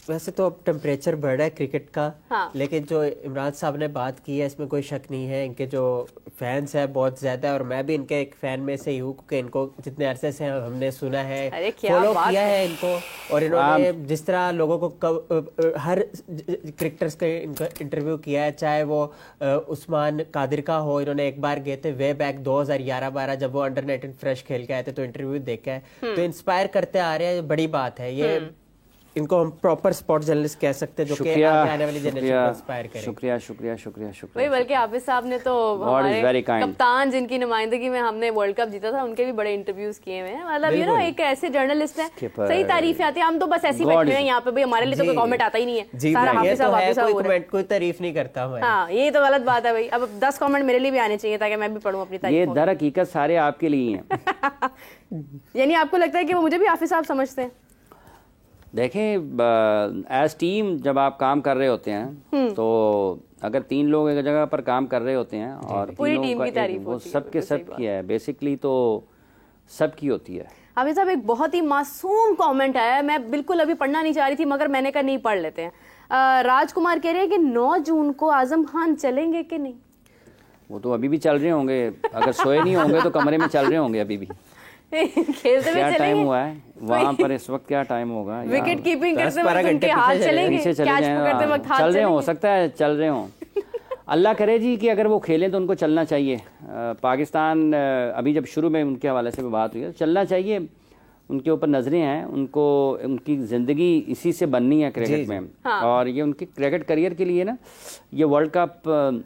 वैसे तो अब टेम्परेचर बढ़ रहा है क्रिकेट का, लेकिन जो इमरान साहब ने बात की है इसमें कोई शक नहीं है, इनके जो फैंस है बहुत ज्यादा है और मैं भी इनके एक फैन में से ही हूँ क्योंकि इनको जितने अरसे से हमने सुना है, फॉलो किया है इनको, और इन्होंने जिस तरह लोगों को हर क्रिकेटर्स का इनका इंटरव्यू किया है, चाहे वो उस्मान कादिर का हो, इन्होंने एक बार गए थे वे बैक 2011-12 जब वो अंडर 19 फ्रेश खेल के आए थे, तो इंटरव्यू देखा है, तो इंस्पायर करते आ रहे हैं, बड़ी बात है ये। इनको हम प्रॉपर स्पोर्ट्स जर्नलिस्ट कह सकते हैं जो कि आने वाली जनरेशन को इंस्पायर करें। शुक्रिया शुक्रिया शुक्रिया शुक्रिया। वही, बल्कि हाफिज साहब ने तो हमारे कप्तान जिनकी नुमाइंदगी में हमने वर्ल्ड कप जीता था उनके भी बड़े इंटरव्यूज किए हुए हैं। मतलब ये ना एक ऐसे जर्नलिस्ट हैं, सही तारीफें आती है। हम तो बस ऐसे ही बैठे हैं यहाँ पे, भाई हमारे लिए तो कोई कमेंट आता ही नहीं है, सारा हाफिज साहब कोई तारीफ नहीं करता। हाँ, ये तो गलत बात है भाई। अब 10 कमेंट मेरे लिए भी आने चाहिए ताकि मैं भी पढ़ूं अपनी तारीफ। ये दर हकीकत सारे आपके लिए हैं। यानी आपको लगता है कि वो मुझे भी हाफिज साहब समझते हैं? देखें, एज टीम जब आप काम कर रहे होते हैं तो अगर 3 लोग एक जगह पर काम कर रहे होते हैं और पूरी टीम की तारीफ वो सबके सब की है, बेसिकली तो सबकी होती है। हाफिज साहब, एक बहुत ही मासूम कमेंट आया है, मैं बिल्कुल अभी पढ़ना नहीं चाह रही थी मगर मैंने कहा नहीं पढ़ लेते हैं। राजकुमार कह रहे हैं कि 9 जून को आजम खान चलेंगे कि नहीं? वो तो अभी भी चल रहे होंगे, अगर सोए नहीं होंगे तो कमरे में चल रहे होंगे अभी भी। खेलते क्या टाइम हुआ है वहाँ पर इस वक्त? क्या टाइम होगा? विकेट कीपिंग करते वक्त उनके हाथ चलेंगे, कैच पकड़ते वक्त हाथ चल रहे हो सकता है चल रहे हो। अल्लाह करे जी कि अगर वो खेलें तो उनको चलना चाहिए। पाकिस्तान अभी जब शुरू में उनके हवाले से बात हुई है, चलना चाहिए, उनके ऊपर नजरें हैं, उनको उनकी ज़िंदगी इसी से बननी है क्रिकेट में। और ये उनके क्रिकेट करियर के लिए ना ये वर्ल्ड कप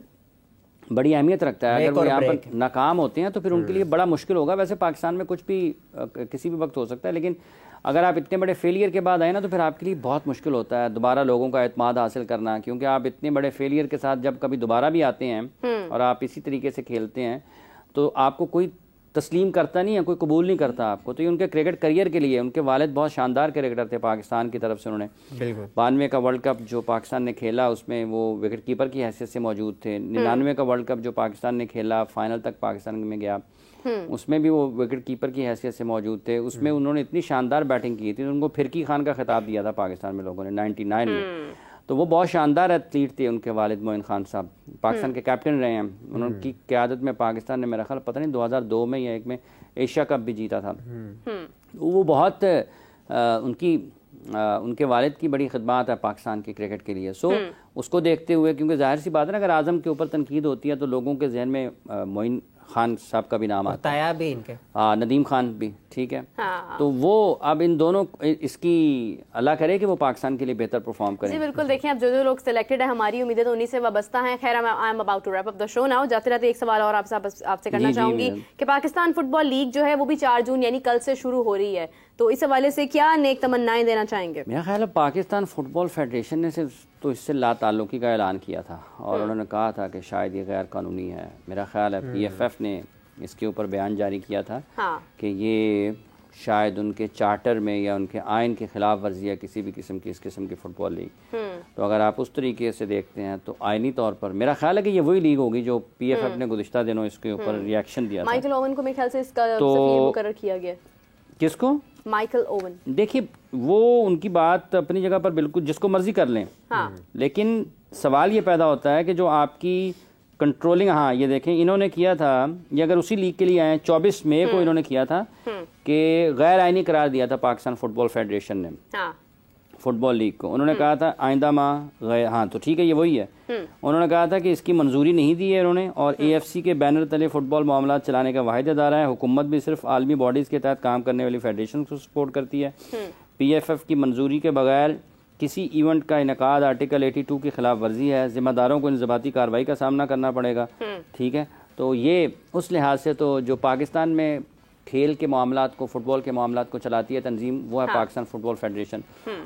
बड़ी अहमियत रखता है। अगर वो यहाँ पर नाकाम होते हैं तो फिर उनके लिए बड़ा मुश्किल होगा। वैसे पाकिस्तान में कुछ भी किसी भी वक्त हो सकता है, लेकिन अगर आप इतने बड़े फेलियर के बाद आए ना तो फिर आपके लिए बहुत मुश्किल होता है दोबारा लोगों का एतमाद हासिल करना, क्योंकि आप इतने बड़े फेलियर के साथ जब कभी दोबारा भी आते हैं और आप इसी तरीके से खेलते हैं तो आपको कोई तस्लीम करता नहीं है, कोई कबूल नहीं करता आपको। तो ये उनके क्रिकेट करियर के लिए, उनके वालिद बहुत शानदार क्रिकेटर थे पाकिस्तान की तरफ से, उन्होंने 92 का वर्ल्ड कप जो पाकिस्तान ने खेला उसमें वो विकेट कीपर की हैसियत से मौजूद थे। 99 का वर्ल्ड कप जो पाकिस्तान ने खेला, फाइनल तक पाकिस्तान में गया, उसमें भी वो विकेट कीपर की हैसियत से मौजूद थे। उसमें उन्होंने इतनी शानदार बैटिंग की थी, उनको फिरकी खान का खिताब दिया था पाकिस्तान में लोगों ने 99 में। तो वो बहुत शानदार एथलीट थे। उनके वालिद मोइन खान साहब पाकिस्तान के कैप्टन रहे हैं, उनकी क़यादत में पाकिस्तान ने मेरा ख्याल पता नहीं 2002 में या 1 में एशिया कप भी जीता था। वो बहुत उनके वालिद की बड़ी खिदमत है पाकिस्तान की क्रिकेट के लिए। सो उसको देखते हुए, क्योंकि जाहिर सी बात है ना, अगर आज़म के ऊपर तनकीद होती है तो लोगों के जहन में मोइन खान साहब का भी नाम आता है, ताया भी इनके, नदीम खान भी, ठीक है। हाँ। तो वो अब इन दोनों इसकी अल्लाह करे कि वो पाकिस्तान के लिए बेहतर परफॉर्म करें। जी बिल्कुल, देखिए अब जो लोग सिलेक्टेड है हमारी उम्मीदें तो उन्हीं से वाबस्ता हैं। खैर I am about to wrap up the show now. जाते रहते एक सवाल और आपसे करना चाहूंगी कि पाकिस्तान फुटबॉल लीग जो है वो भी 4 जून यानी कल से शुरू हो रही है, तो इस हवाले से क्या नेक तमन्नाएं देना चाहेंगे? मेरा ख्याल है पाकिस्तान फुटबॉल फेडरेशन ने सिर्फ तो इससे लाताल्लुकी का ऐलान किया था और उन्होंने कहा था कि शायद ये गैर कानूनी है। मेरा ख्याल है PFF ने इसके ऊपर बयान जारी किया था कि ये शायद उनके चार्टर में या उनके आइन के खिलाफ वर्जी है किसी भी किस्म की इस किस्म की फुटबॉल लीग। तो अगर आप उस तरीके से देखते हैं तो आइनी तौर पर मेरा ख्याल है कि ये वही लीग होगी जो PFF ने गुज़िश्ता दिनों इसके ऊपर रिएक्शन दिया था। माइकल ओवन को मेरे ख्याल से इसका सफीर मुकर्रर किया गया। किसको? Michael oven. देखिए वो उनकी बात अपनी जगह पर बिल्कुल जिसको मर्जी कर लें, लेकिन सवाल ये पैदा होता है कि जो आपकी कंट्रोलिंग, हाँ ये देखें इन्होंने किया था, ये अगर उसी लीग के लिए आए 24 मई को इन्होंने किया था कि गैर आइनी करार दिया था पाकिस्तान फुटबॉल फेडरेशन ने फुटबॉल लीग को। उन्होंने कहा था आइंदा माह हाँ तो ठीक है ये वही है। उन्होंने कहा था कि इसकी मंजूरी नहीं दी है इन्होंने और AFC के बैनर तले फुटबॉल मामला चलाने का वाहिद अदारा है। हुकूमत भी सिर्फ आलमी बॉडीज़ के तहत काम करने वाली फेडरेशन को सपोर्ट करती है। PFF की मंजूरी के बगैर किसी इवेंट का इनकाद आर्टिकल 82 की खिलाफ वर्जी है, जिम्मेदारों को इंजबाती कार्रवाई का सामना करना पड़ेगा। ठीक है, तो ये उस लिहाज से तो जो पाकिस्तान में खेल के मामलात को, फुटबॉल के मामलात को चलाती है तंजीम, वो है पाकिस्तान फुटबॉल फेडरेशन।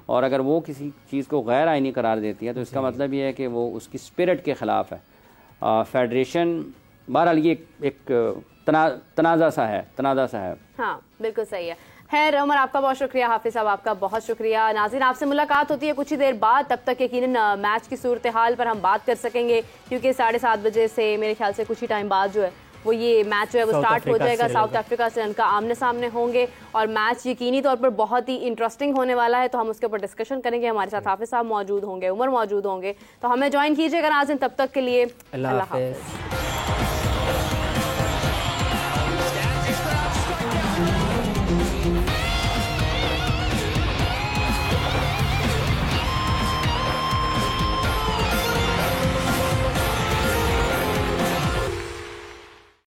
और अगर वो किसी चीज़ को गैर आइनी करार देती है तो इसका मतलब ये है कि वो उसकी स्पिरिट के ख़िलाफ़ है। फेडरेशन बहरहाल ये एक तनाज़ा सा है। हाँ बिल्कुल सही है। खैर उमर आपका बहुत शुक्रिया, हाफिज साहब आपका बहुत शुक्रिया। नाज़रीन आपसे मुलाकात होती है कुछ ही देर बाद, तब तक यकीनन मैच की सूरत हाल पर हम बात कर सकेंगे क्योंकि 7:30 बजे से मेरे ख्याल से कुछ ही टाइम बाद जो है वो ये मैच जो है वो स्टार्ट हो जाएगा। साउथ अफ्रीका से उनका आमने सामने होंगे और मैच यकीनी तौर पर बहुत ही इंटरेस्टिंग होने वाला है, तो हम उसके ऊपर डिस्कशन करेंगे। हमारे साथ हाफिज साहब मौजूद होंगे, उमर मौजूद होंगे, तो हमें ज्वाइन कीजिएगा नाज़रीन। तब तक के लिए अल्लाह हाफिज।